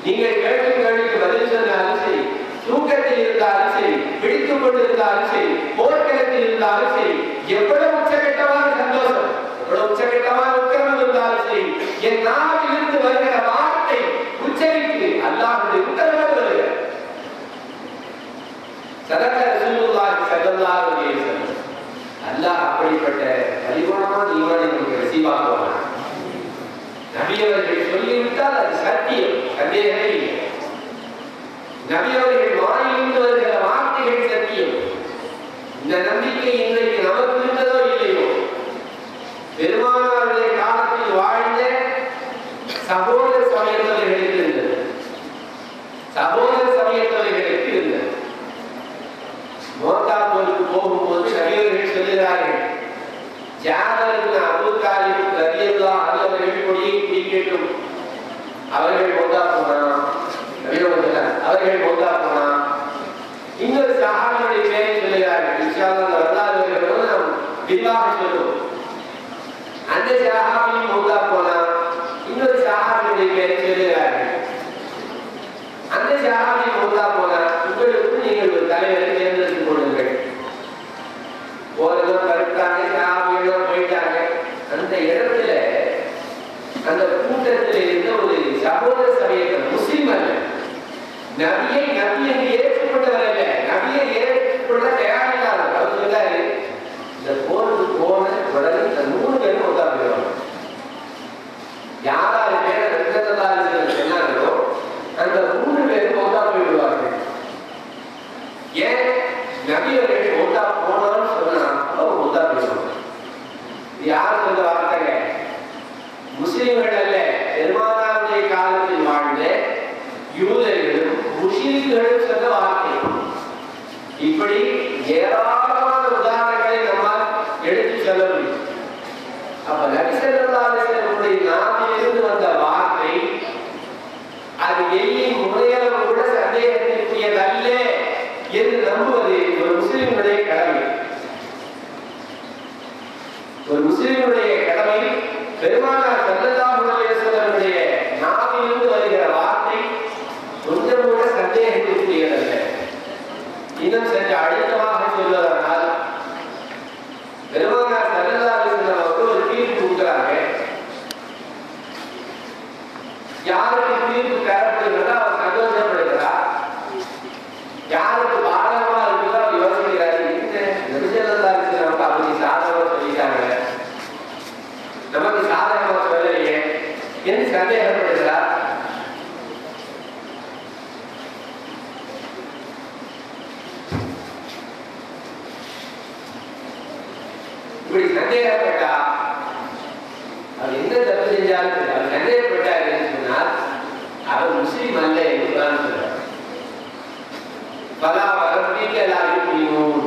நீங்கள் கேட்கும் கேள்விக்கு பதில் சொன்னாலும் சரி, தூக்கத்தில் இருந்தாலும் சரி, பிடித்துக் கொண்டிருந்தாலும் சரி, போர்க்களத்தில் இருந்தாலும் சரி, எவ்வளவு உச்சகட்டமான சந்தோஷம், எவ்வளவு உச்சகட்டமான உக்கிரமம் இருந்தாலும் சரி, என் நாவில் இருந்து வருகிற வார்த்தை உச்சரித்து அல்லாஹ்வுடைய உத்தரவோடு வருகிறது. சதக ரசூலுல்லாஹி ஸல்லல்லாஹு அலைஹி வஸல்லம். அல்லாஹ் அப்படிப்பட்ட பரிபூர்ணமான ஈமானை நமக்கு நசீபாக்குவான். நபியவர்கள் சொல்லிவிட்டால் அது சத்தியம், சந்தேகமே இல்லை. நபியவர்கள் வாயிலிருந்து வருகிற வார்த்தைகள் சத்தியம். இந்த நம்பிக்கை இன்றைக்கு நமக்கு இருந்ததோ இல்லையோ, பெருமானாருடைய காலத்தில் வாழ்ந்த சகோதர சமயத்தவர்களுக்கு இருந்தது, சகோதர சமயத்தவர்களுக்கு இருந்தது. மோத்தாப்பூருக்கு போகும்போது நபியவர்கள் சொல்லுகிறார்கள், ஜாபர் இப்னு அபூ தாலிப் ரலியல்லாஹு அன்ஹு அவர்கள் கொடியை பிடிக்கட்டும். அவர்கள் மோத்தா போனா, அவர்கள் மோத்தா போனா. இன்னொரு சஹாபியுடைய பெயரை சொல்லுகிறார்கள். இன்ஷா அல்லாஹ் வரலாறு நாம் விரிவாக சொல்லுவோம். அந்த சஹாபியும் மோத்தா போனா. இன்னொரு சஹாபியுடைய பெயரை சொல்லுகிறார்கள். அந்த சஹாபி மோத்தா போனா, உங்களுக்கு நீங்கள் ஒரு தலைவரை தேர்ந்தெடுத்துக் கொள்ளுங்கள். ஓரளவு படுத்தாங்க, சஹாபிகளும் போயிட்டாங்க. அந்த இடத்துல அந்த கூட்டத்தில் இருந்த ஒரு சகோதர சமயத்தில் முஸ்லிம் அல்ல, நபியை நபி என்று ஏற்றுக்கொண்டவர் அல்ல, நபியை ஏற்றுக்கொள்ள தயாரில்லாதவர். அவர் சொன்னாரு, இந்த போருக்கு போன உடனே இந்த 3 பேரும் மொத்தா போயிடுவாங்க. யாராரு பேர ரத்தத்தால் சொன்னாங்களோ அந்த 3 பேரும் மொத்தா போயிடுவார்கள். ஏன் நபியவர்கள் மொத்தா போனான்னு சொன்னா அவர் மொத்தா போயிடுவாங்க. யார் சொல்ல வார்த்தைங்க? முஸ்லிம்கள் அல்ல, பெருமானாருடைய காலத்தில் வாழ்ந்த யூதர்களும் முஸ்லிம்களும் சொன்ன வார்த்தை. இப்படி ஏராளமான உதாரணங்களை நம்மால் எடுத்து சொல்ல முடியும். அப்ப நபி ஸல்லல்லாஹு அலைஹி வஸல்லம் நாவிலிருந்து வந்த வார்த்தை அது எல்லின் முறையளவு கூட சந்தேகத்திற்குரியதல்ல என்று நம்புவது ஒரு முஸ்லிமுடைய கடமை. ஒரு முஸ்லிமுடைய கடமை பெருமானார் ஸல்லல்லாஹு அலைஹி வஸல்லமுடைய நாவிலிருந்து வருகிற வார்த்தை கொஞ்சம் கூட சந்தேகத்திற்குரியதல்ல. இன்னும் சற்று அழுத்தமாக சொல்வதனால் பெருமானார் ஸல்லல்லாஹு அலைஹி வஸல்லம் அவர்கள் ஒரு தீர்ப்பு கொடுக்கிறாங்க. யாருக்கு தீர்ப்பு தரப்படுகிறதோ அவர் சந்தோஷப்படுகிறார், யாருக்கு பாதகமா இருக்குதோ அவர் யோசிக்கிறார். நபி ஸல்லல்லாஹு அலைஹி வஸல்லம் அப்படி சாதகமா சொல்லிட்டாங்க, நமக்கு சாதகமா சொல்லலையே என்று சந்தேகப்படுகிறார். இப்படி சந்தேகப்பட்டா அவர் என்ன தப்பு செஞ்சாலும் அவர் சந்தேகப்பட்டார் என்று சொன்னால் அவர் முஸ்லிம் அல்ல என்று தான் சொல்றார். பலா ரப்பிக லா யுமினூன்,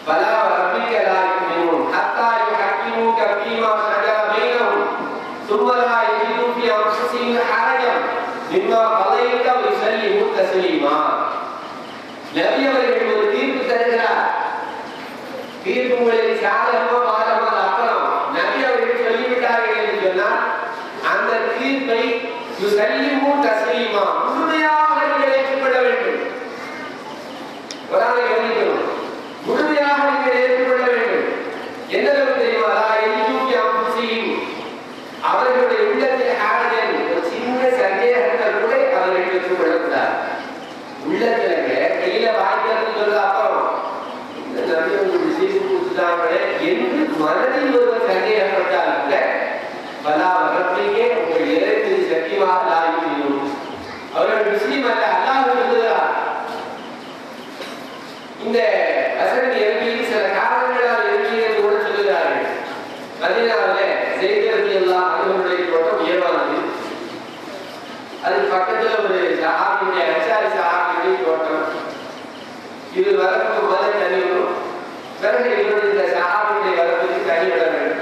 பலா ரப்பிக லா யுமினூன் ஹத்தா யுஹக்கிமுக ஃபீமா ஷஜர பைனஹும் ثم لا يجدوا في أنفسهم حرجا مما قضيت ويسلموا تسليما. நபி அவர்கள் ஒரு தீர்ப்பு தருகிறார். தீர்ப்பு உங்களுக்கு சாதகமா பாதகமா அப்புறம் நபி அவர்கள் சொல்லிவிட்டார்கள் என்று சொன்னால் அந்த தீர்ப்பை யுசல்லிமு தஸ்லீமா முழுமையாக நீங்கள் ஏற்றுக்கொள்ள வேண்டும். முழுமையாக நீங்கள் ஏற்றுக்கொள்ள வேண்டும். என்ன தெரியுமா? அவர்களுடைய உள்ளத்தில் ஆடல் ஒரு சின்ன சந்தேகங்கள் கூட அவர்கள் பெற்றுக்கொள்ளக்கூடாது. உள்ளத்துல கையில வாய்க்கிறது சொல்றது அப்புறம் இஸ்லாமிய என்று மனதில் ஒருவர் சந்தேகப்பட்டால் கூட பலா வரப்பிலேயே உங்கள் இறைக்கு சத்தியமாக லாகியும் அவர்கள் முஸ்லீம் அல்ல அல்லாஹ் சொல்லுகிறார். இந்த வசனம் இறங்கி சில காரணங்களால் இறங்கி என்று கூட சொல்லுகிறார்கள். மதீனாவில ஸைத் ரலியல்லாஹு அன்ஹுவுடைய தோட்டம் உயர்வானது. அது பக்கத்துல ஒரு சஹாபியுடைய அன்சாரி சஹாபியுடைய தோட்டம். இது வரப்புக்கு முதல்ல தண்ணி வரும், பிறகு இவருடைய இந்த சஹாபியுடைய வரப்புக்கு தண்ணி விட வேண்டும்.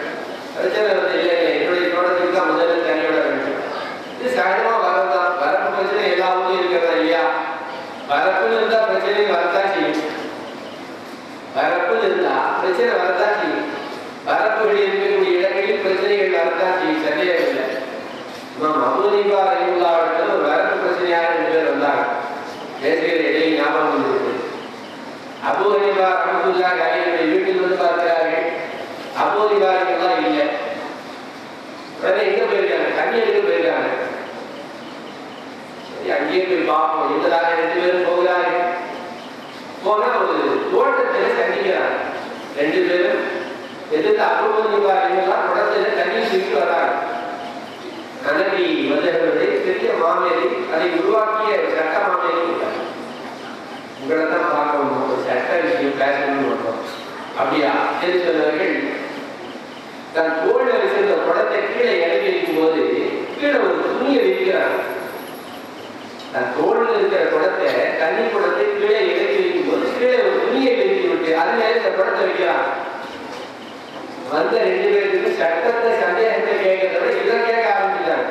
பிரச்சனை வந்து இல்லை என்னுடைய தோட்டத்துக்கு தான் முதல்ல தண்ணி விட வேண்டும். இது சகஜமா வரதான். வரப்பு பிரச்சனை எல்லா ஊர்லயும் இருக்கிறதா இல்லையா? வரப்புன்னு இருந்தா பிரச்சனை வரத்தான் செய்யும். வரப்புன்னு இருந்தா பிரச்சனை வரத்தான் செய்யும். வரப்புகளில் இருக்கக்கூடிய இடங்களில் பிரச்சனைகள் வரத்தான் செய்யும். சந்தேகம் இல்லை. அபூ ஹனீஃபா ரஹிமஹுல்லாஹ் ஒரு வரப்பு பிரச்சனையாக 2 பேர் வந்தாங்க. பேசுகிற இடையே ஞாபகம் வந்தது. அபூ ஹனீஃபா ரஹ்மத்துல்லாஹி அலைஹி வீட்டில் வந்து பார்க்கிறார்கள். அபூ ஹனீஃபா ரஹிமஹுல்லாஹ் இல்லை. உடனே எங்க போயிருக்காங்க? தண்ணி எடுக்க போயிருக்காங்க. அங்கேயே போய் பார்ப்போம் எங்கதாக 2 பேரும் போகிறார்கள். போனா ஒரு தோட்டத்தில் சந்திக்கிறாங்க. 2 பேரும் எதிர்த்து அபூ ஹனீஃபா ரஹிமஹுல்லாஹ் குடத்துல தண்ணி தூக்கி வராங்க. அன்னைக்கு வந்தவர்களுடைய பெரிய மாமேரி அதை உருவாக்கிய சட்ட மாமேரி உங்களை தான் பார்க்கணும். ஒரு சட்ட விஷயம் பேசணும்னு வந்தோம். அப்படியா என்று சொன்னவர்கள் தன் தோல் வரிசைந்த குடத்தை கீழே இறங்கி வைக்கும் போது கீழே ஒரு துணியை வைக்கிறாங்க. தன் தோல் இருக்கிற குடத்தை தண்ணி குடத்தை கீழே இறங்கி வைக்கும் போது கீழே ஒரு துணியை வைத்து விட்டு அது மேலே இந்த குடத்தை வைக்கிறாங்க. வந்த 2 பேருக்கு சட்டத்தை சந்தேகத்தை கேட்கறத இதை கேட்க ஆரம்பிச்சாங்க.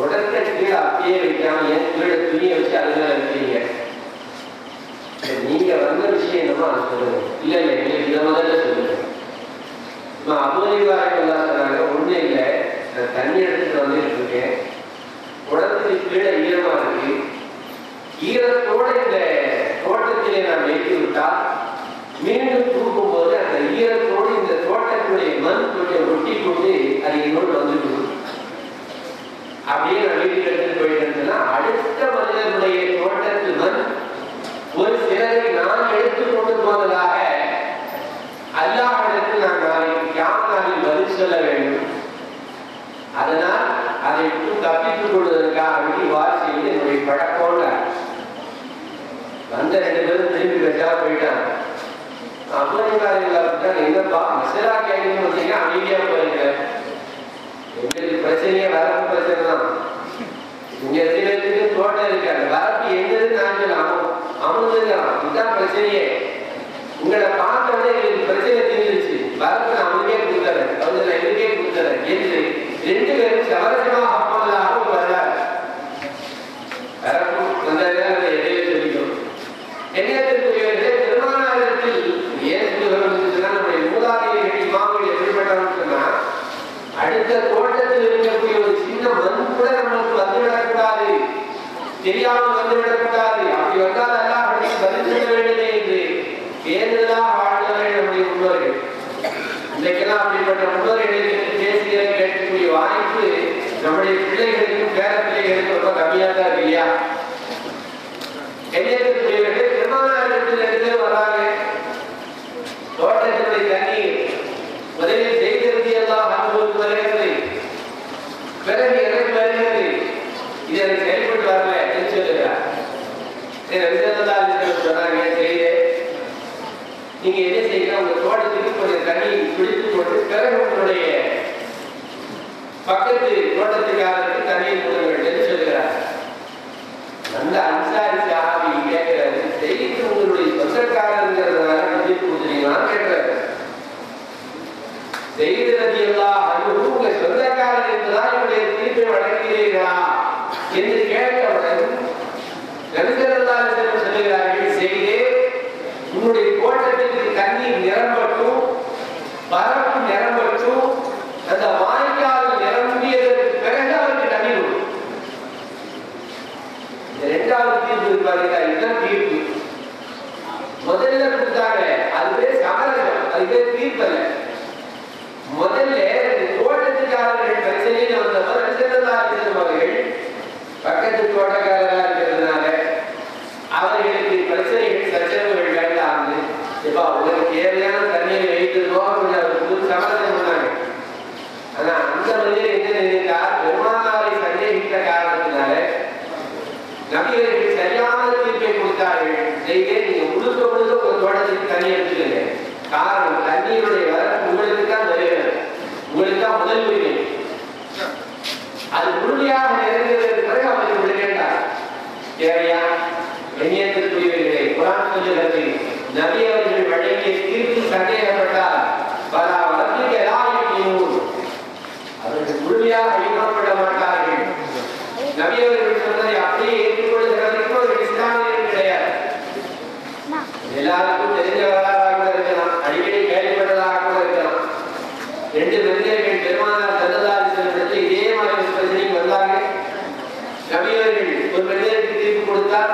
உடனே கீழே அப்படியே வைக்காம ஏன் கீழே துணியை வச்சு அதுல வைக்கிறீங்க? நீங்க வந்த விஷயம் என்னமோ அது சொல்லுங்க. இல்ல இல்ல எங்களுக்கு இதை முதல்ல சொல்லுங்க. அபூ ஹனீஃபா ரஹிமஹுல்லாஹ் சொன்னாங்க, ஒண்ணும் இல்லை, நான் தண்ணி எடுத்துட்டு வந்துட்டு இருக்கேன். குடத்துக்கு கீழே ஈரமா இருக்கு. ஈரத்தோட இந்த தோட்டத்திலே நான் வைத்து விட்டால் மீண்டும் தூக்கும் போது அந்த ஈரத்தோடு இந்த தோட்டத்துடைய மண் கொஞ்சம் ஒட்டி கொண்டு அது என்னோடு வந்துவிடும். அப்படியே நான் வீட்டுக்கு எடுத்துட்டு போயிட்டேன்னா அடுத்த மனிதனுடைய தோட்டத்து மண் ஒரு சிலரை நான் எடுத்துக்கொண்டு போவதாக அல்லாஹ்விடத்தில் நான் நாளைக்கு கியாமத்தில் பதில் சொல்ல வேண்டும். அதனால் அதை தப்பித்துக் கொள்வதற்காக இவ்வாறு செய்து என்னுடைய பழக்கோட வந்த 2 பேரும் திரும்பி பேசாம போயிட்டாங்க. அபூ ஹனீஃபா என்னப்பா மசலா கேட்கணும்னு வந்தீங்க, அமைதியா போயிருக்க. எங்களுக்கு பிரச்சனையே வரப்பு பிரச்சனை தான். இங்க எத்தனை தோட்டம் இருக்கு, அந்த வரப்பு எங்கன்னு நான் சொல்லலாம். அவனுதான் இதுதான் பிரச்சனையே. உங்களை பார்த்த உடனே எங்களுக்கு பிரச்சனை தெரிஞ்சிருச்சு. வரப்பு நான் அவனுக்கே கொடுத்துறேன், அவங்க நான் எங்களுக்கே கொடுத்துறேன் என்று 2 பேரும் சமரசமாக அப்போதாக வர்றாரு. வரப்பு அந்த இடையில சொல்லிக்கும் என்னத்திற்குரியவர்களே, பெருமானாரிடத்தில் ஏன் சொல்லுகிறோம் நம்முடைய மூதாதையர்கள் இமாம்கள் எப்படிப்பட்டவர்கள் சொன்னா, அடுத்த தோட்டத்தில் இருக்கக்கூடிய ஒரு சின்ன மண் கூட நம்மளுக்கு வந்துவிடக்கூடாது, தெரியாமல் வந்துவிடக்கூடாது. அப்படி வந்தால் எல்லாம் அப்படி பதில் சொல்ல வேண்டியதே என்று தேர்தலாக வாழ்ந்தவர்கள் நம்முடைய முன்னோர்கள். இன்றைக்கெல்லாம் அப்படிப்பட்ட முன்னோர்களுக்கு பேசிய கேட்கக்கூடிய வாய்ப்பு நம்முடைய பிள்ளைகளுக்கும் பேர பிள்ளைகளுக்கும் ரொம்ப கம்மியாக தான் இருக்கு இல்லையா? என்னத்திற்குரியவர்கள் பெருமானாரிடத்தில் 2 பேர் வராங்க. தோட்டத்தினுடைய தண்ணீர் முதலில் செய்திருந்தி எல்லாம் அனுபவித்து வருகிறது, பிறகு எனக்கு வருகிறது. இது எனக்கு செயல்பட்டு வரல என்று சொல்லுகிறார். சொன்னாங்க, செய்த நீங்க என்ன செய்யணும், உங்க தோட்டத்துக்கு கொஞ்சம் தண்ணி குடித்துக் கொண்டு பிறகு உங்களுடைய பக்கத்து தோட்டத்துக்காரருக்கு தண்ணீர் கொடுங்கள் என்று சொல்லுகிறார். அந்த அன்சாரி சஹாபி கேட்கிறாரு, செய்து உங்களுடைய சொந்தக்காரங்கிறதுனால விஜய் கொடுத்துறீங்களான்னு கேட்கிறாரு. செய்து ரலியல்லாஹு அன்ஹு உங்க சொந்தக்காரர் என்றுதான் என்னுடைய தீர்ப்பை வழங்குகிறீர்களா என்று கேட்டவுடன் நபி ஸல்லல்லாஹு அலைஹி வஸல்லம் சொல்லுகிறார்கள், செய்தே உன்னுடைய தோட்டத்திற்கு தண்ணீர் நிரம்பட்டும், வரப்பு நிரம்பட்டும், அந்த வாய்க்கால் நிரம்பியதற்கு பிறகு அவருக்கு தண்ணீர் வரும். 2வது தீர்ப்பு இருப்பாருங்க, இதுதான் தீர்ப்பு. முதல்ல கொடுத்தாங்க அதுவே சமரசம், அதுவே தீர்ப்பு அல்ல. முதல்ல தோட்டத்துக்காரர்கள் பிரச்சனையில் வந்தவர் அவர்கள் பக்கத்து தோட்டக்காரராக இருக்கிறதுனால அவர்களுக்கு பிரச்சனைகள் சச்சரவுகள் வேண்டாம். இப்ப உங்களுக்கு தேவையான தண்ணீரை வைத்திருக்கோம் கொஞ்சம் சமரசம் பண்ணாங்க. ஆனா அந்த மனிதர் என்ன நினைத்தார், பெருமானாரை சந்தேகித்த காரணத்தினால நபியர்கள் சரியான தீர்ப்பை கொடுத்தார்கள். செய்தே நீங்க முழுக்க முழுக்க உங்க தோட்டத்துக்கு தண்ணி எடுத்துக்கங்க. காரணம் தண்ணீருடைய வரப்பு உங்களுக்கு தான் வருகிறது, உங்களுக்கு தான் முதல் உரிமை. அது முழுமையாக நிறைவேறியதற்கு பிறகு அவருக்கு விடுகின்றார். தேவையா எண்ணியத்திற்குரியவர்களை குரான் சொல்லுகிறது, நபி அவர்கள் வழங்கிய தீர்ப்பு சந்தேகப்பட்டால் பல வழக்கில் எல்லாரும் அவர்கள் முழுமையாக ஈமான்பட மாட்டார்கள். நபி அவர்கள் சொன்னதை அப்படியே ஏற்றுக்கொள்கிறதுக்கு ஒரு இஸ்லாமியர்கள் கிடையாது. எல்லாருக்கும் தெரிஞ்சவர்களாக கூட இருக்கலாம், அடிக்கடி கேள்விப்பட்டதாக கூட இருக்கலாம். 2 மனிதர்கள் பெருமானார் ஸல்லல்லாஹு அலைஹி வஸல்லம் இதே மாதிரி பிரச்சனைக்கு வந்தாங்க. நபி அவர்கள் ஒரு மனிதருக்கு தீர்ப்பு கொடுத்தார்.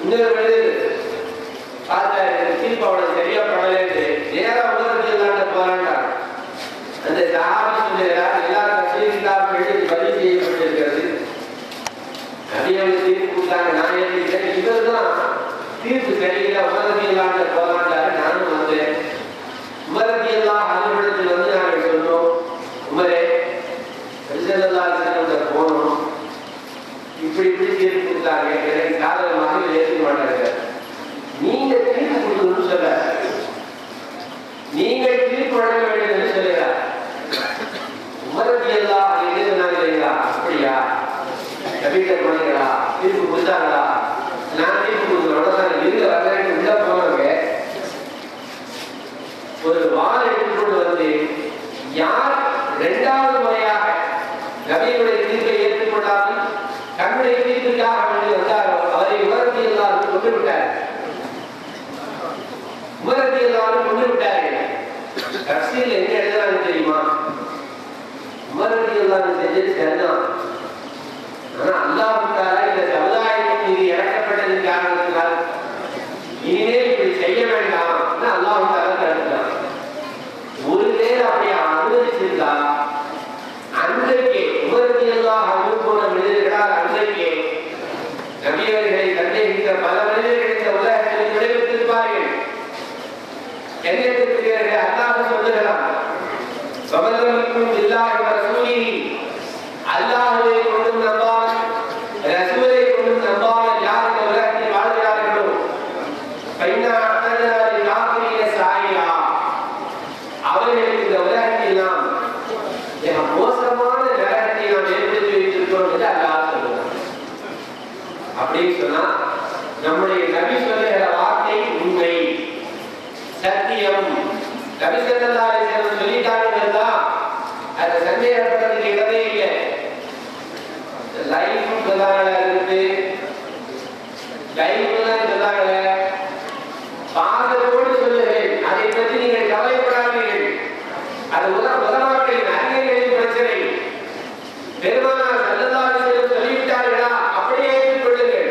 இன்னொரு மனிதர் பார்த்தார், தீர்ப்பு அவனுக்கு சரியா படலை, நேரம் உலகத்தில் போராண்டார். அந்த சஹாபி சொல்லுகிறார், எல்லா கட்சியிலும் பதிவு செய்யப்பட்டிருக்கிறது. நபி அவர்கள் தீர்ப்பு கொடுத்தாங்க, நான் எழுதிட்டேன். இவர் தான் தீர்ப்பு சரியில்லை, உலகத்தில் போராண்டாரு. நானும் வந்தேன். உமரத்தியெல்லாம் அலுவலகத்தில் வந்து நாங்கள் சொன்னோம், உமரே போனோம், இப்படி தீர்ப்பு கொடுத்தாங்க, எனக்கு சாதகமாக ஏற்க மாட்டாங்க. நீங்க தீர்ப்பு கொடுக்கணும்னு சொல்ல, நீங்கள் தீர்ப்பு வழங்க வேண்டும் என்று சொல்லுகிறார். உமரத்தியெல்லாம் சொன்னாங்க, அப்படியா கபீட்டர் பண்ணீங்களா, தீர்ப்பு கொடுத்தாங்களா? நான் தீர்ப்பு கொடுக்குறோம் இருந்த வரலாறு உள்ள போனவங்க ஒரு வாள் எடுத்துக்கொண்டு வந்து யார் 2வது முறையாக நபியுடைய தீர்ப்பை ஏற்றுக்கொள்ளாமல் தன்னுடைய தீர்ப்புக்காக வேண்டி வந்தாரோ அவரை உமரத்தியெல்லாம் கொண்டு விட்டார். உமரத்தியெல்லாம் கொண்டு விட்டார்கள். கட்சியில் என்ன எழுதுறாங்க தெரியுமா? உமரத்தியெல்லாம் செஞ்சது சரிதான், ஆனா அல்லாஹ்வுக்காக இந்த சமுதாயத்தின் மீது இறக்கப்பட்டதன் காரணத்தினால் இனிமேல் இப்படி செய்ய வேண்டாம் அல்லாஹ்வுக்காக தடுத்தான். ஒரு நேரம் அப்படி அனுமதிச்சிருந்தா அன்றைக்கு உமரத்தியெல்லாம் போன மனிதர்களால் அன்றைக்கு நபியவர்களை சந்தேகித்த பல மனிதர்கள் இந்த உலகத்தில் விளைவித்திருப்பார்கள். என்னத்திற்கு அல்லாஹ் சொல்லுகிறான், சபதமிக்கும் இல்லாஹி வ ரசூலிஹி, அல்லாஹ்வை கொண்டும் நம்பாமல் ரசூலை கொண்டும் நம்பாமல் யார் இந்த உலகத்தில் வாழ்கிறார்களோ பைனா அத்தனாரி காஃபிரீன சாயிரா, அவர்களுக்கு இந்த உலகத்தில் நாம் மோசமான நரகத்தை நாம் ஏற்படுத்தி வைத்திருக்கிறோம் என்று அல்லாஹ் சொல்லுகிறார். அப்படின்னு சொன்னா நம்முடைய நபி சொல்லுகிற வார்த்தை உண்மை, சத்தியம். நபி ஸல்லல்லாஹு அலைஹி வஸல்லம் சொல்லிட்டாங்கன்னா அது சந்தேகப்படுறதுக்கு இடமே இல்லை. லைஃப் சொல்லாங்கள இருக்கு, லைஃப் சொல்லாங்கள பாதத்தோடு சொல்லுகிறேன், அதை பற்றி நீங்கள் கவலைப்படாதீர்கள். அது உலமாக்களின் அறிஞர்களின் பிரச்சனை. பெருமானார் ஸல்லல்லாஹு அலைஹி வஸல்லம் சொல்லிவிட்டார்களா, அப்படியே ஏற்றுக்கொள்ளுங்கள்.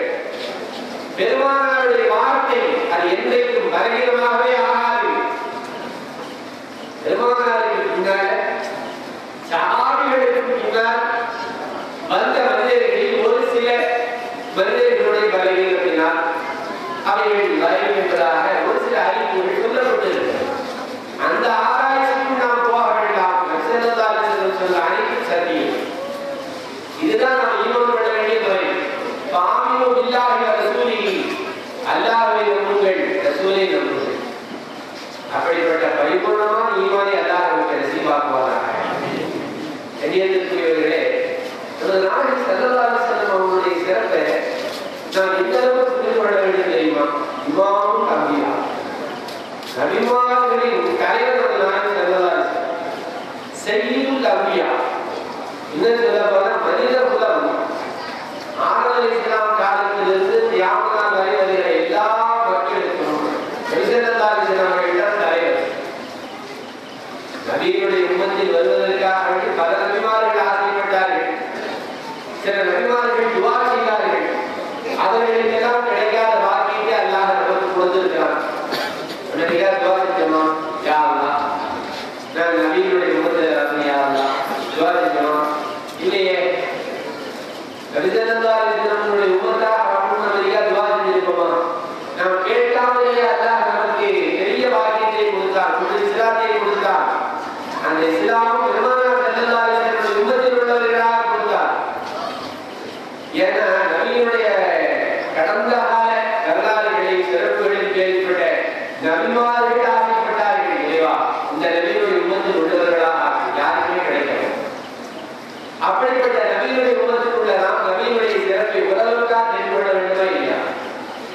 பெருமானாருடைய வார்த்தை அது என்றைக்கும் பலகீனமாகவே ஆகாது. பெருமானாருக்கு பின்னால் சஹாபிகளுக்கு பின்னால் வந்த மனிதர்களில் ஒரு சில மனிதர்களுடைய பலகீனத்தினால் அவைகள் பலகீனம் என்பதாக ஒரு சில அறிவிப்புகள் சொல்லப்பட்டிருக்கிறது. அந்த ஆராய்ச்சிக்கு நாம் போக வேண்டாம். ஸல்லல்லாஹு அலைஹி வஸல்லம் சொன்ன அனைத்தும் சத்தியம். இதுதான் நாம் ஈமான் கொள்ள வேண்டிய முறை. ஆமீனு பில்லாஹி வ ரசூலிஹி, அல்லாஹ்வை நம்புங்கள், ரசூலை நம்புங்கள். அப்படிப்பட்ட பரிபூர்ணமான ஈமானை அல்லாஹ் நமக்கு நசீபாக்குவானாக. எண்ணியத்திற்குரியவர்களே, நமது நாயகம் ஸல்லல்லாஹு அலைஹி வஸல்லம் அவர்களுடைய சிறப்பை நாம் எந்த அளவுக்கு புரிந்து கொள்ள வேண்டும் தெரியுமா? இமாமுல் அன்பியா, நபிமார்களின் தலைவர் நமது நாயகம் ஸல்லல்லாஹு அலைஹி வஸல்லம், சய்யிதுல் அன்பியா. இன்னும் சொல்ல போனா மனித குலம் ஆதம் அலைஹிஸ்ஸலாம் காலத்திலிருந்து கியாமத் நாள் வரை வருகிற எல்லா மக்களுக்கும் ஸல்லல்லாஹு அலைஹி வஸல்லம் அவர்கள் தலைவர். நபியுடைய உம்மத்தில் வருவதற்காக பல நபிமார்கள் ஆசைப்பட்டார்கள். சில நபிமார்கள் துஆ செய்தார்கள். அவர்களுக்கெல்லாம் கிடைக்காத வாக்கியத்தை அல்லாஹ் நமக்கு கொடுத்திருக்கிறான். நபியாக துஆ செஞ்சோமா, யா அல்லாஹ் நான் நபியுடைய உம்மத்தில் வரணும், யா அல்லாஹ் துஆ செஞ்சோமா இல்லையே. நபி ஸல்லல்லாஹு அலைஹி வஸல்லம் உம்மத்தில் கொடுத்தார், இஸ்லாத்தை கொடுத்தார். அந்த இஸ்லாம் பெருமானார் ஸல்லல்லாஹு அலைஹி வஸல்லம் உம்மத்தில் உள்ளவர்களாக கொடுத்தார். ஏன்னா நபியினுடைய கடந்த கால வரலாறுகளை சிறப்புகளில் கேள்விப்பட்ட நபிமார்கள் ஆசைப்பட்டார்கள், இறைவா இந்த நபியினுடைய உம்மத்தில் உள்ளவர்களாக யாருக்குமே கிடைக்கல. அப்படிப்பட்ட நபியினுடைய உம்மத்தில் உள்ள நாம் நபியினுடைய சிறப்பை உலகத்தான் தெரிந்து கொள்ள வேண்டுமா இல்லையா?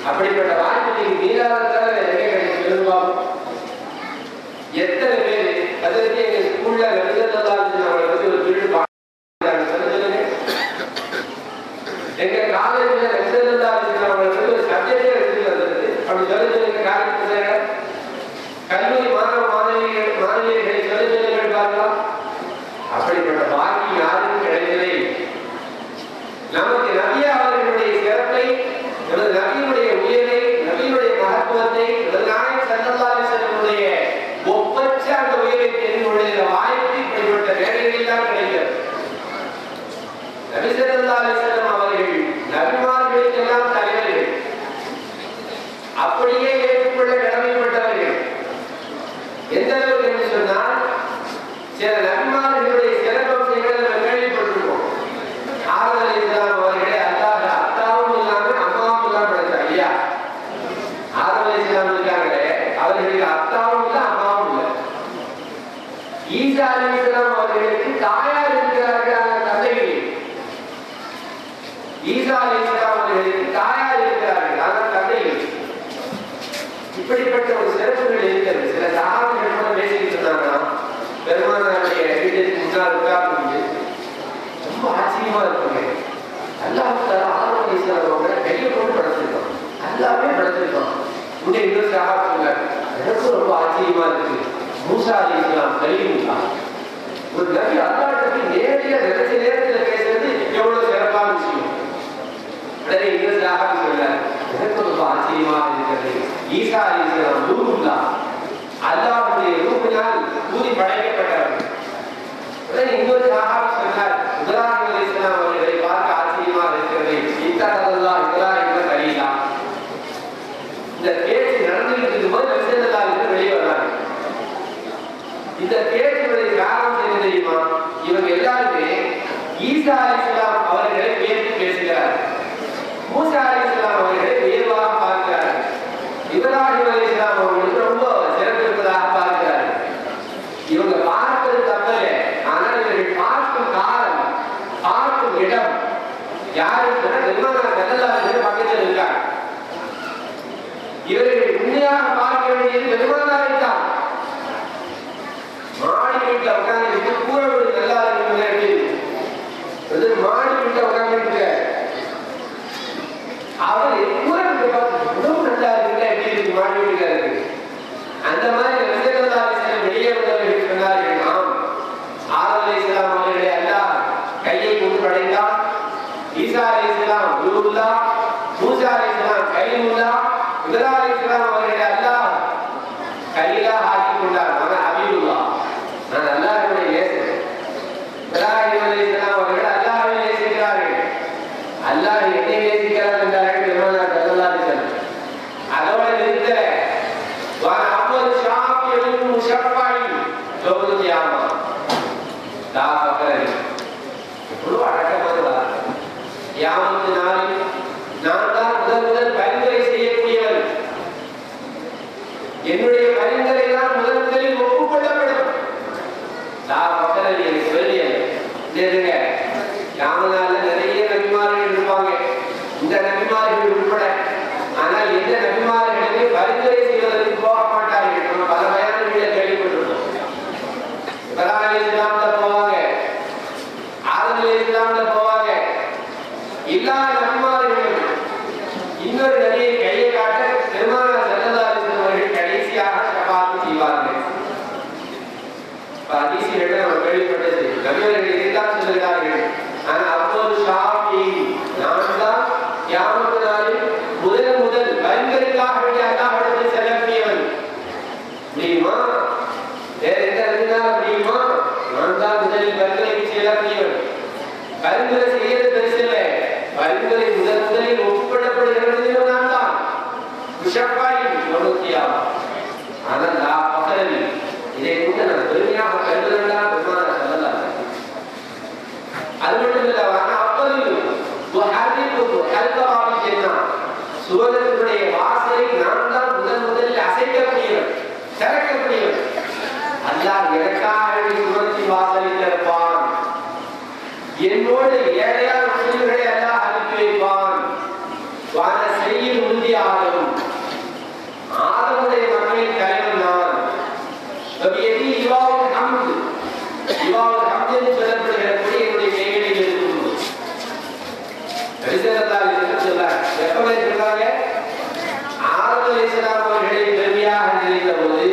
அப்படிப்பட்ட வாய்ப்பு நீராதார எங்கே கிடைக்கும் பெரும்பாலும் எத்தனை பேர் அதற்கு எங்க ஸ்கூல்ல அவங்களை பத்தி ஒரு பிரிவு சொல்லுங்க. எங்க காலேஜ்ல அவங்களை பத்தி ஒரு சப்ஜெக்டே எடுத்துட்டு வந்தது அப்படி சொல்லுங்க. காலேஜ் கல்லூரி மாணவியர்களை சொல்லுங்கள் பார்க்கலாம். அப்படிப்பட்ட பாக்கி யாருக்கும் கிடைக்கவே. நமக்கு நபியா அவர்களுடைய சிறப்பை, நமது நபியினுடைய உயர்வை, நபியினுடைய மகத்துவத்தை, நாயகம் ஸல்லல்லாஹு அலைஹி வஸல்லம் ஒப்பற்ற அந்த உயர்வை தெரிந்து கொள்கிற வாய்ப்பு இப்படிப்பட்ட வேலைகளில் தான் கிடைக்கிறது. நபி ஸல்லல்லாஹு அலைஹி வஸல்லம் அவர்கள் நபிமார்களுக்கெல்லாம் தலைவர்கள், அப்படியே ஏற்றுக்கொள்ள கடமைப்பட்டவர்கள். எந்த அளவுக்கு என்று சொன்னால் சில நபிமார்களுடைய சிறப்பம்சங்களை நம்ம கேள்விப்பட்டிருக்கோம். ஆதம் அலைஹிஸ்ஸலாம் அவர்களே அல்லாஹ் அத்தாவும் இல்லாம அம்மாவும் இல்லாம படைச்சார் இல்லையா? ஆதம் அலைஹிஸ்ஸலாம் இருக்காங்களே, அவர்களுக்கு அத்தாவும் இல்லை அம்மாவும் இல்லை. ஈசா அலைஹிஸ்ஸலாம் அவர்களுக்கு தாயார் இருக்கிறார்கள், தந்தைகள். ஈசா அலைஹிஸ்ஸலாம் அவர்களுக்கு தாயார் இருக்கிறார்கள், ஆனால் தந்தைகள். இப்படிப்பட்ட ஒரு சிறப்புகள் இருக்கிறது. சில சஹாபிகள் கூட பேசிக்கிட்டு இருந்தாங்கன்னா பெருமானாருடைய வீட்டுக்கு முன்னால் உட்கார்ந்து ரொம்ப ஆச்சரியமா இருக்குங்க. அல்லாஹ் ஆதம் அலைஹிஸ்ஸலாம் அவங்களை கையை கொண்டு படைச்சிருக்கோம், அல்லாமே படைச்சிருக்கோம். இன்னும் இன்னொரு சஹாபி சொன்னார், எனக்கு ரொம்ப ஆச்சரியமா இருக்கு, மூசா அலைஹிஸ்ஸலாம் கலீமுல்லாஹ் ஒரு நபி அல்லாஹ்விடத்தை நேரடியா நினைச்ச நேரத்தில் பேசுறது எவ்வளவு சிறப்பான விஷயம். உடனே இன்னொரு சஹாபி சொன்னார், எனக்கு ரொம்ப ஆச்சரியமா இருக்கிறது, ஈசா அலைஹிஸ்ஸலாம் ரூஹுல்லாஹ் அல்லாஹ்வுடைய ரூஹினால் ஊதி படைக்கப்பட்டவர். உடனே இன்னொரு சஹாபி சொன்னார், இப்ராஹிம் அலைஹிஸ்ஸலாம் அவர்களை பார்க்க ஆச்சரியமாக இருக்கிறது, இத்தகல்லாஹ் இப்ராஹிம் கலீலா. இந்த பேச்சு நடந்துகிட்டு இருக்கும்போது நபி ஸல்லல்லாஹு அலைஹி வஸல்லம் வெளியே வர்றாங்க. இந்த பேச்சுடைய காரணம் என்ன தெரியுமா? இவங்க எல்லாருமே ஈசா அலைஹிஸ்ஸலாம் அவர்களை உயர்த்தி பேசுகிறார்கள், மூசா அலைஹிஸ்ஸலாம் அவர்களை உயர்வாக பார்க்கிறார்கள், இப்ராஹிம் அலைஹிஸ்ஸலாம் அவர்களுக்கு ரொம்ப சிறப்பு இருப்பதாக பார்க்கிறார்கள். இவங்க பார்ப்பது தப்பல்ல, ஆனால் இவர்கள் பார்க்கும் காலம், பார்க்கும் இடம் யாருக்கு பெருமானார் ஸல்லல்லாஹு அலைஹி வஸல்லம் பக்கத்தில் இருக்காங்க. இவர்கள் உண்மையாக பார்க்க வேண்டியது பெருமானாரை தான். மாடி வீட்டில் உட்கார்ந்து கூற வீடு நல்லா இருக்கு, மாடி வீட்டில் உட்கார்ந்து அவர் கூற வீட்டு பார்த்து உணவு நல்லா இருக்குல்ல, எப்படி இருக்கு மாடி வீட்டுல இருக்கு. அந்த மாதிரி நபி ஸல்லல்லாஹு அலைஹி வஸல்லம் வெளியே வந்தவர்கள் சொன்னார்கள், ஆம் ஆதம் அலைஹிஸ்ஸலாம் அவர்களை அல்லாஹ் கையை கொண்டு படைத்தார், ஈசா அலைஹிஸ்ஸலாம் ரூஹுல்லாஹ், மூசா அலைஹிஸ்ஸலாம் கலீமுல்லாஹ், இப்ராஹிம் அலைஹிஸ்ஸலாம் அவர்களை அல்லாஹ் கலீலா ஆக்கிக் கொண்டார், நான் ஹபீபுல்லாஹ், நான் அல்லாஹ்வுடைய நேசர். இப்ராஹிம் அலைஹிஸ்ஸலாம் அவர்கள் அல்லாஹ்வை நேசிக்கிறார்கள், அல்லாஹ் என்னை நேசிக்கிறார் என்றார்கள் பெருமானார் ஸல்லல்லாஹு அலைஹி வஸல்லம். அதோட நிறுத்தல, வான அவ்வல் ஷாஃபியுல் முஷஃபாயி யௌமுல் கியாமா லா ஃபக்ரன். இவ்வளவு அடக்கமான வார்த்தை. கியாமத்து நாளில் நான் தான் முதல் பரிந்துரை செய்யக்கூடியவன், என்னுடைய பரிந்துரை தான் முதலில் ஒப்புக்கொள்ளப்படும். லா ஃபக்ரன் எனக்கு சொல்லியது சரிங்க. கியாமனால நிறைய நபிமார்கள் இருப்பாங்க, இந்த நபிமார்கள் உட்பட. ஆனால் எந்த நபிமார்களுக்கு பரிந்துரை செய்வதற்கு போக மாட்டார்கள். நம்ம பல பயான்களை கேள்விப்பட்டிருக்கோம். இப்ராஹிம் அலைஹிஸ்ஸலாம்ல போவாங்க, ஆதம் அலைஹிஸ்ஸலாம்ல போவாங்க. எல்லா நபிமார்களும் இன்னொரு நபியை கையை காட்ட பெருமானார் ஸல்லல்லாஹு அலைஹி வஸல்லம் அவர்கள் கடைசியாக ஷஃபாஅத் செய்வார்கள். ஹதீஸில் நம்ம கேள்விப்பட்டது, நபியவர்கள் இதைத்தான் சொல்லுகிறார்கள், ஆனால் அவ்வளவு ஷாஃபி நான் தான் கியாமத் நாளில் முதல் பரிந்துரைக்காக வேண்டிய அல்லாஹ்விடத்தில் செல்லக்கூடியவன். முடியுமா? வேற எந்த நபியால் முடியுமா? நான் தான் முதலில் பரிந்துரைக்கு செல்லக்கூடியவன். பரிந்துரை செய்யறது பெருசில்லை, பரிந்துரை முதலில் ஒப்புக்கொள்ளப்படுகிறது நான் தான் முஷஃபாயி யௌமுல் கியாமா. ஆனால் லா ஃபக்ரன் என்னோடு ஏழையான முஸ்லிம்களை அல்லாஹ் அனுப்பி வைப்பான். வான செய்யும் உறுதி ஆகும். ஆதமுடைய மக்களின் தலைவன் நான். எதி இவாவுல் ஹம்து, இவாவுல் ஹம்து என்று சொல்லப்படுகிற கொடி என்னுடைய கைகளில் இருக்கும். சொல்றாங்க எப்பவே சொல்றாங்க, ஆதம் அலைஹிஸ்ஸலாம் அவர்களை பெருமையாக நினைத்த போது,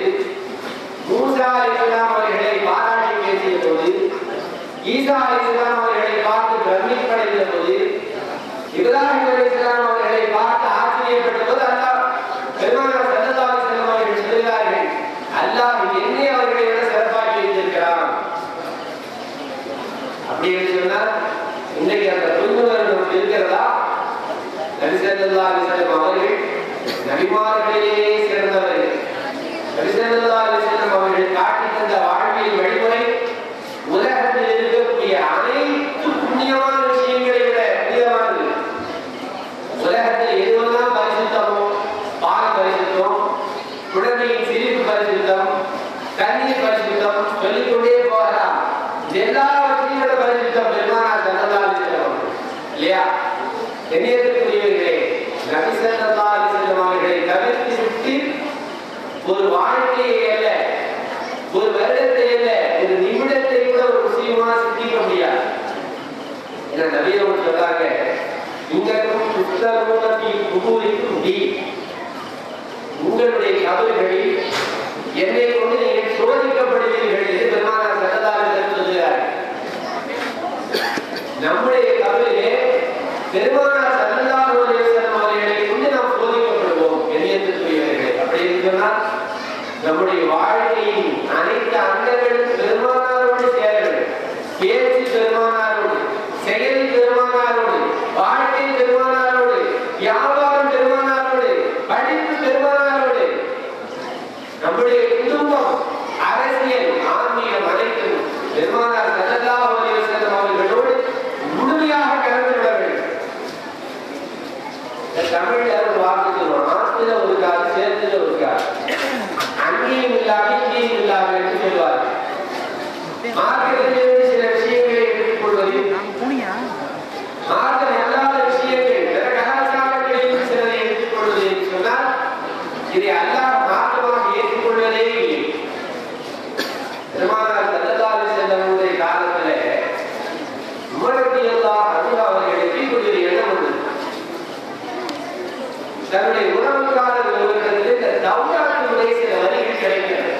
மூசா அலைஹிஸ்ஸலாம் அவர்களை பாராட்டி பேசிய போது, ஈசா அலைஹிஸ்ஸலாம் அவர்களை பார்த்து பிரமிப்படைந்த போது, இப்ராஹிம் அலைஹிஸ்ஸலாம் அவர்களை பார்த்து ஆச்சரியப்பட்ட போது அல்லாஹ் பெருமானார் ஸல்லல்லாஹு அலைஹி வஸல்லம் அவர்கள் சொல்கிறார்கள், அல்லாஹ் என்னை அவர்களை விட சிறப்பாக்கி வைத்திருக்கிறான். அப்படி என்று சொன்னால் இன்றைக்கு அந்த புரிந்துணர்வு நமக்கு இருக்கிறதா? நபி ஸல்லல்லாஹு அலைஹி வஸல்லம் அவர்கள் நபிமார்களிலே சிறந்தவர்கள். நபி ஸல்லல்லாஹு அலைஹி வஸல்லம் அவர்கள் காட்டி தந்த வாழ்வியல் வழிமுறை உலகத்தில் இருக்கக்கூடிய அனைத்து புண்ணியமான விஷயங்களை விட புனிதமானது. உலகத்தில் எதுவெல்லாம் பரிசுத்தமோ, பால் பரிசுத்தம், குழந்தையின் சிரிப்பு பரிசுத்தம், தண்ணீர் பரிசுத்தம், சொல்லிக்கொண்டே போகலாம். எல்லாவற்றையும் விட பரிசுத்தம் பெருமானார் ஸல்லல்லாஹு அலைஹி வஸல்லம் இல்லையா? என்னையத்திற்குரியவர்களே, நபி ஸல்லல்லாஹு அலைஹி வஸல்லம் அவர்களை தவிர்த்து விட்டு ஒரு வாழ்க்கையை அல்ல, ஒரு வருடத்தை அல்ல, ஒரு நிமிடத்தை கூட ஒரு முஸ்லிமா சிந்திக்க முடியாது. ஏன்னா நபி அவர்கள் சொல்றாங்க, இங்கக்கும் புத்தகத்தி குபூரிக்கும் டி, உங்களுடைய கபர்களில் என்னை கொண்டு நீங்கள் சோதிக்கப்படுவீர்கள் என்று பெருமானார் ஸல்லல்லாஹு அலைஹி வஸல்லம் சொல்கிறார்கள். நம்முடைய கபரிலே பெருமானார் ஸல்லல்லாஹு அலைஹி வஸல்லம் அவர்களை கொண்டு நாம் சோதிக்கப்படுவோம். என்னையத்திற்குரியவர்களே, அப்படி சொன்னால் நம்முடைய வாழ்க்கையின் அனைத்து அங்கங்களும் பெருமானாரோடு சேர வேண்டும். பேச்சு பெருமானாரோடு, செயல் பெருமானாரோடு, வாழ்க்கை பெருமானாரோடு, வியாபாரம் பெருமானாரோடு, படிப்பு பெருமானாரோடு, நம்முடைய குடும்பம், அரசியல், ஆன்மீகம் அனைத்தும் பெருமானார் ஸல்லல்லாஹு அலைஹி வஸல்லம் அவர்களோடு முழுமையாக கலந்து விட வேண்டும். தமிழ்ல ஒரு வார்த்தை சொல்லுவோம், ஆத்துல ஒரு கால் சேர்த்துல ஒரு கால், அங்கேயும் இல்லாம இங்கேயும் இல்லாம என்று சொல்வார்கள். மார்க்கத்திலிருந்து சில விஷயங்களை எடுத்துக்கொள்வது, மார்க்கம் அல்லாத விஷயங்கள், பிற கலாச்சாரங்களில் சிலரை எடுத்துக்கொள்வது என்று சொன்னால் இதை அல்லாஹ் மார்க்கமாக ஏற்றுக்கொள்வதே இல்லை. பெருமானார் ஸல்லல்லாஹு அலைஹி வஸல்லம் காலத்திலே உமர் ரலியல்லாஹு அன்ஹு அவர்களுக்கு ஒரு எண்ணம் வந்தது. தன்னுடைய உறவுக்காரர் ஒருவரிடத்தில் இந்த தௌராத்தினுடைய சில வரிகள் கிடைக்கிறது.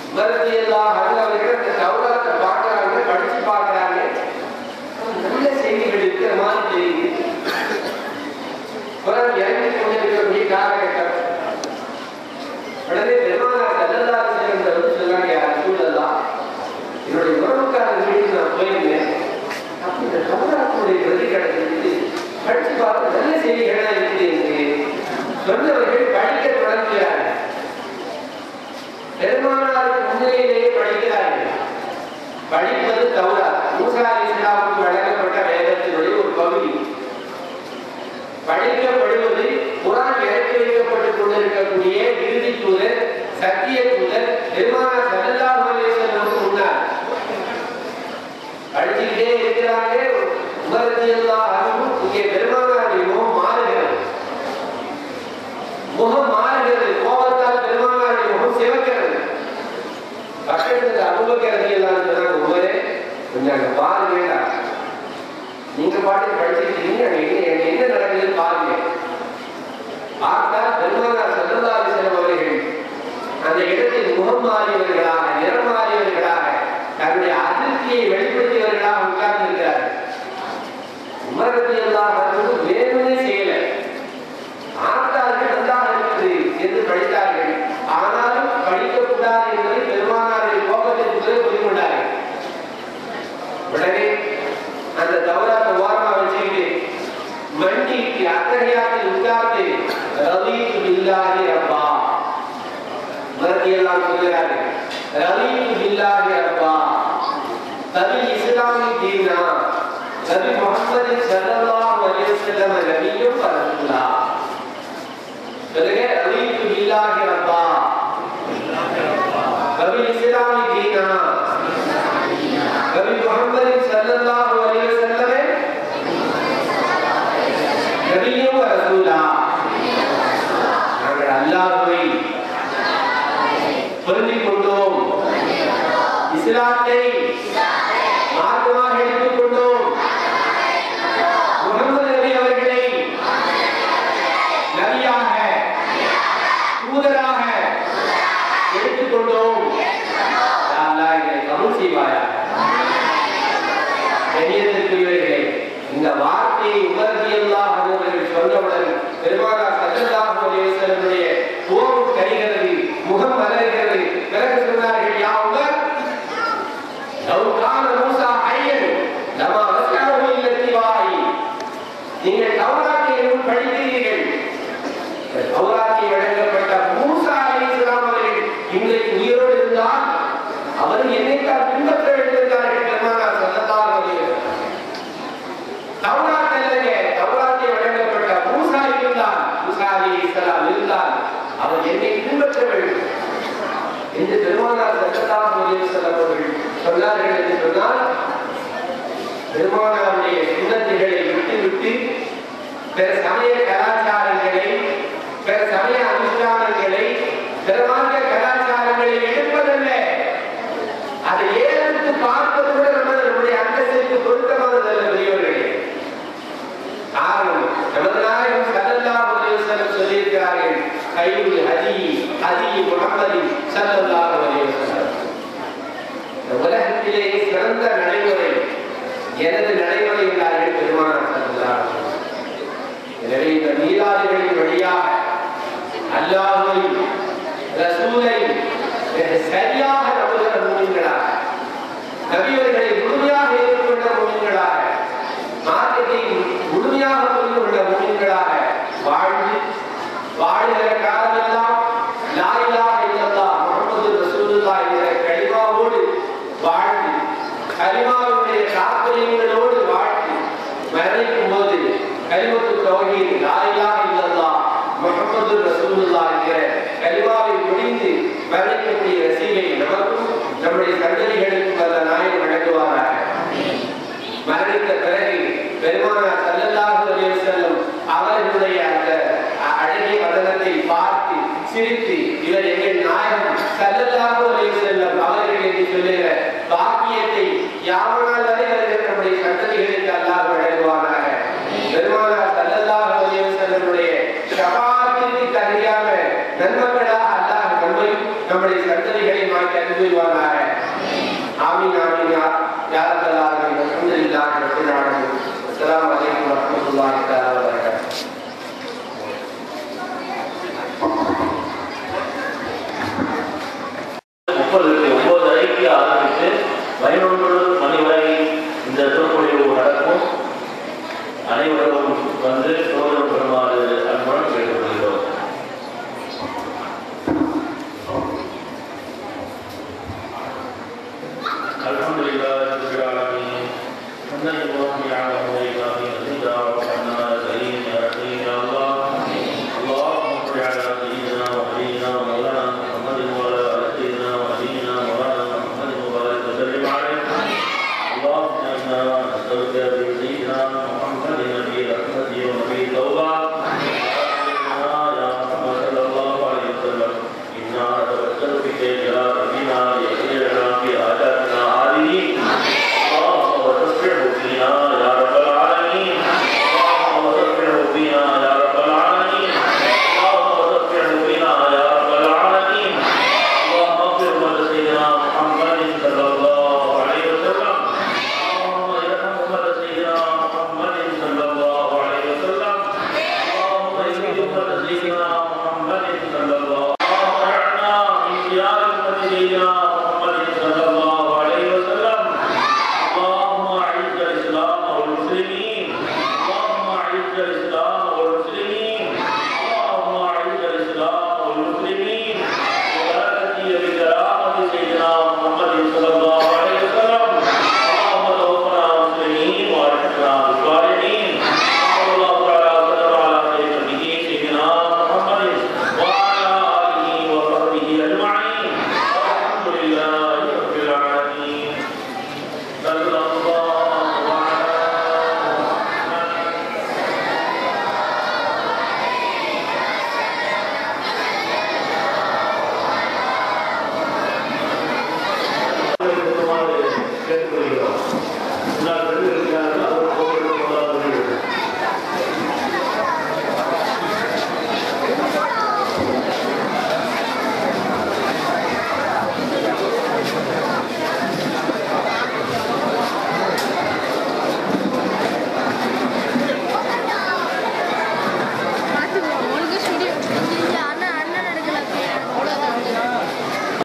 உமர் ரலியல்லாஹு அன்ஹு அவர்கள் அந்த தௌராத்தை பார்க்கறாங்க, படிச்சு பார்க்கறாங்க. நல்ல செய்திகள் இருக்கிற மாதிரி தெரியுது. குர்ஆன் இறங்கி கொண்டிருக்கக்கூடிய காலகட்டம். உடனே பெருமானார் ஸல்லல்லாஹு அலைஹி வஸல்லம் சொன்னாங்க, யா ரசூலல்லாஹ், என்னுடைய உறவுக்காரர் வீட்டுக்கு நான் போயிருந்தேன். அப்ப இந்த தௌராத்தினுடைய பிரதி கிடைச்சிருக்கு, படிச்சு பார்த்து நல்ல செய்திகளா இருக்குது என்று சொன்னவர்கள் படிக்க தொடங்குகிறார்கள். பெருமானாருக்கு முன்னிலையிலேயே படிக்கிறார்கள். படிப்பது தௌராத், மூசா அலைஹிஸ்ஸலாமுக்கு வழங்கப்பட்ட வேதத்தினுடைய ஒரு பகுதி. படிக்கப்படுவது குர்ஆன் இறக்கி வைக்கப்பட்டுக் கொண்டிருக்கக்கூடிய இறுதி தூதர், சத்திய தூதர் பெருமானார் ஸல்லல்லாஹு அலைஹி வஸல்லம் முன்னால் படிச்சுக்கிட்டே இருக்கிறாங்க. உமர் ரலியல்லாஹு அன்ஹு இங்கே பெருமானாருடைய முகம் மாறுகிறது. முகம் மாறுகிறது, கோபத்தால் பெருமானாருடைய முகம் சிவக்கிறது. பக்கத்துல அபூபக்கர் ரலியல்லாஹு அன்ஹு சொன்னாங்க, உமரே கொஞ்சம் அங்க பாருங்க, நீங்க பாட்டு படிச்சிருக்கீங்க, என்ன நடக்குதுன்னு பாருங்க. பார்த்தா பெருமானார் ஸல்லல்லாஹு அலைஹி வஸல்லம் அவர்கள் அந்த இடத்தில் முகம் மாறியவர்களாக, நிறம் மாறியவர்களாக, தன்னுடைய அதிருப்தியை வெளிப்படுத்தியவர்களாக உட்கார்ந்து இருக்கிறார்கள். உமர் ரலியல்லாஹு அன்ஹு வேணும்னே செய்யல, ஆத்தார்கள் நன்றாக இருக்குது என்று படித்தார்கள். ஆனாலும் படிக்கக்கூடாது என்பதை பெருமானாருடைய கோபத்திற்கு புரிந்து கொண்டார்கள். உடனே அந்த தௌராத்தை ஓரமா வச்சுக்கிட்டு மண்டிக்கு அத்தகையாத்தில் உட்கார்ந்து ரலீது பில்லாஹி ரப்பா, மரத்தியெல்லாம் சொல்கிறார்கள், ரலீது பில்லாஹி ரப்பா, நபி இஸ்லாமி தீனா, நபி முஹம்மது ஸல்லல்லாஹு அலைஹி வஸல்லம் நபியும் ரசூலுல்லாஹ். சொல்லுங்க, ரலீது பில்லாஹி ரப்பா, நபி இஸ்லாமி தீனா, நபி முஹம்மது ஸல்லல்லாஹு பொருந்திக் கொண்டோம். இஸ்லாத்தை மார்க்கமாக எடுத்துக் கொண்டோம். முகமது நபி அவர்களை நபியாக தூதராக எடுத்துக் கொண்டோம். அல்லாஹ் இதை கபூல் செய்வாயா. கண்ணியத்திற்குரியவர்களே, இந்த வார்த்தையை உமர் ரலியல்லாஹு அன்ஹு அவர்கள் சொன்னவுடன் பெருமானார் ஸல்லல்லாஹு அலைஹி வஸல்லமுடைய கோபம் கரிகிறது, முகம் மலர்கிறது. பிறகு சொன்னார்கள், யா உமர், லவ் கான மூஸா ஹய்யன் லமா வஸலஹு இல்லத்திவாய். நீங்கள் தௌராத்தை படித்தீர்கள். தௌராத்தை வழங்கப்பட்ட மூஸா அலைஹிஸ்ஸலாம் அவர்கள் இன்றைக்கு உயிரோடு இருந்தால் அவர் என்னைத்தான் பின்பற்ற வேண்டியிருந்தார்கள். பெருமானார் ஸல்லல்லாஹு அலைஹி வஸல்லம் தௌராத் அல்லங்க, தௌராத்தை வழங்கப்பட்ட மூஸா இருந்தால், மூஸா அலைஹிஸ்ஸலாம் இருந்தால் அவர் என்னை பின்பற்ற வேண்டும் என்று பெருமானார் ஸல்லல்லாஹு அலைஹி வஸல்லம் அவர்கள் சொன்னார்கள். என்று சொன்னால் பெருமானாருடைய சுன்னத்துகளை விட்டுவிட்டு பிற சமய கலாச்சாரங்களை, பிற சமய அனுஷ்டானங்களை, பெருமாந்த கலாச்சாரங்களை எடுப்பதல்ல, அதை ஏறெடுத்து பார்ப்பது கூட நம்முடைய அந்தஸ்திற்கு பொருத்தமானதல்ல. பெரியவர்களே, காரணம் நமது நாயகம் ஸல்லல்லாஹு அலைஹி வஸல்லம் சொல்லியிருக்கிறார்கள், கையுல் ஹதி ஹதி முஹம்மதி ஸல்லல்லாஹு அலைஹி வஸல்லம். இந்த உலகத்திலேயே சிறந்த நடைமுறை எனது நடைமுறை என்றார்கள் பெருமானார் ஸல்லல்லாஹு அலைஹி வஸல்லம். எனவே இந்த மீலாதுகளின் வழியாக அல்லாஹ்வை, ரசூலை சரியாக நம்புகிற மூமின்களாக, நபியவர்களை முழுமையாக ஏற்றுக்கொண்ட மூமின்களாக, மார்க்கத்தை முழுமையாக புரிந்து கொண்ட மூமின்களாக வாழ்ந்து வாழுகிற காலமெல்லாம் லா இலாஹ இல்லல்லாஹ் முஹம்மது ரசூலுல்லாஹ் என்ற கலிமாவோடு வாழ்ந்து, கலிமாவுடைய தாற்பயங்களோடு வாழ்ந்து மரணிக்கும் போது கலிமத்து தௌஹீத் லா இலாஹ இல்லல்லாஹ் முஹம்மது ரசூலுல்லாஹ் என்ற கலிமாவை முடிந்து மரணிக்கக்கூடிய ரசீலை நமக்கும் நம்முடைய சந்ததிகளுக்கும் அந்த நாயகம் வழங்குவாராக. மரணித்த பிறகு பெருமானார் ஸல்லல்லாஹு அலைஹி வஸல்லம் அவர்களுடைய அந்த அழகிய வதனத்தை பார்த்து சிரித்து, இவர் எங்கள் நாயகம் ஸல்லல்லாஹு அலைஹி வஸல்லம் அவர்கள் என்று சொல்லுகிற பாக்கியத்தை யாவனால் வரை வருகிற நம்முடைய சந்ததிகளுக்கு அல்லாஹ் வழங்குவாராக. பெருமானார் ஸல்லல்லாஹு அலைஹி வஸல்லமுடைய ஷஃபாஅத்திற்கு தகுதியான நன்மக்களாக அல்லாஹ் நம்மையும் நம்முடைய சந்ததிகளை மாற்றி அனுபவிவாராக. ஆமீன் ஆமீன் யா ரப்பல் ஆலமீன். அல்ஹம்துலில்லாஹி ரப்பில் ஆலமீன். அஸ்ஸலாமு அலைக்கும்.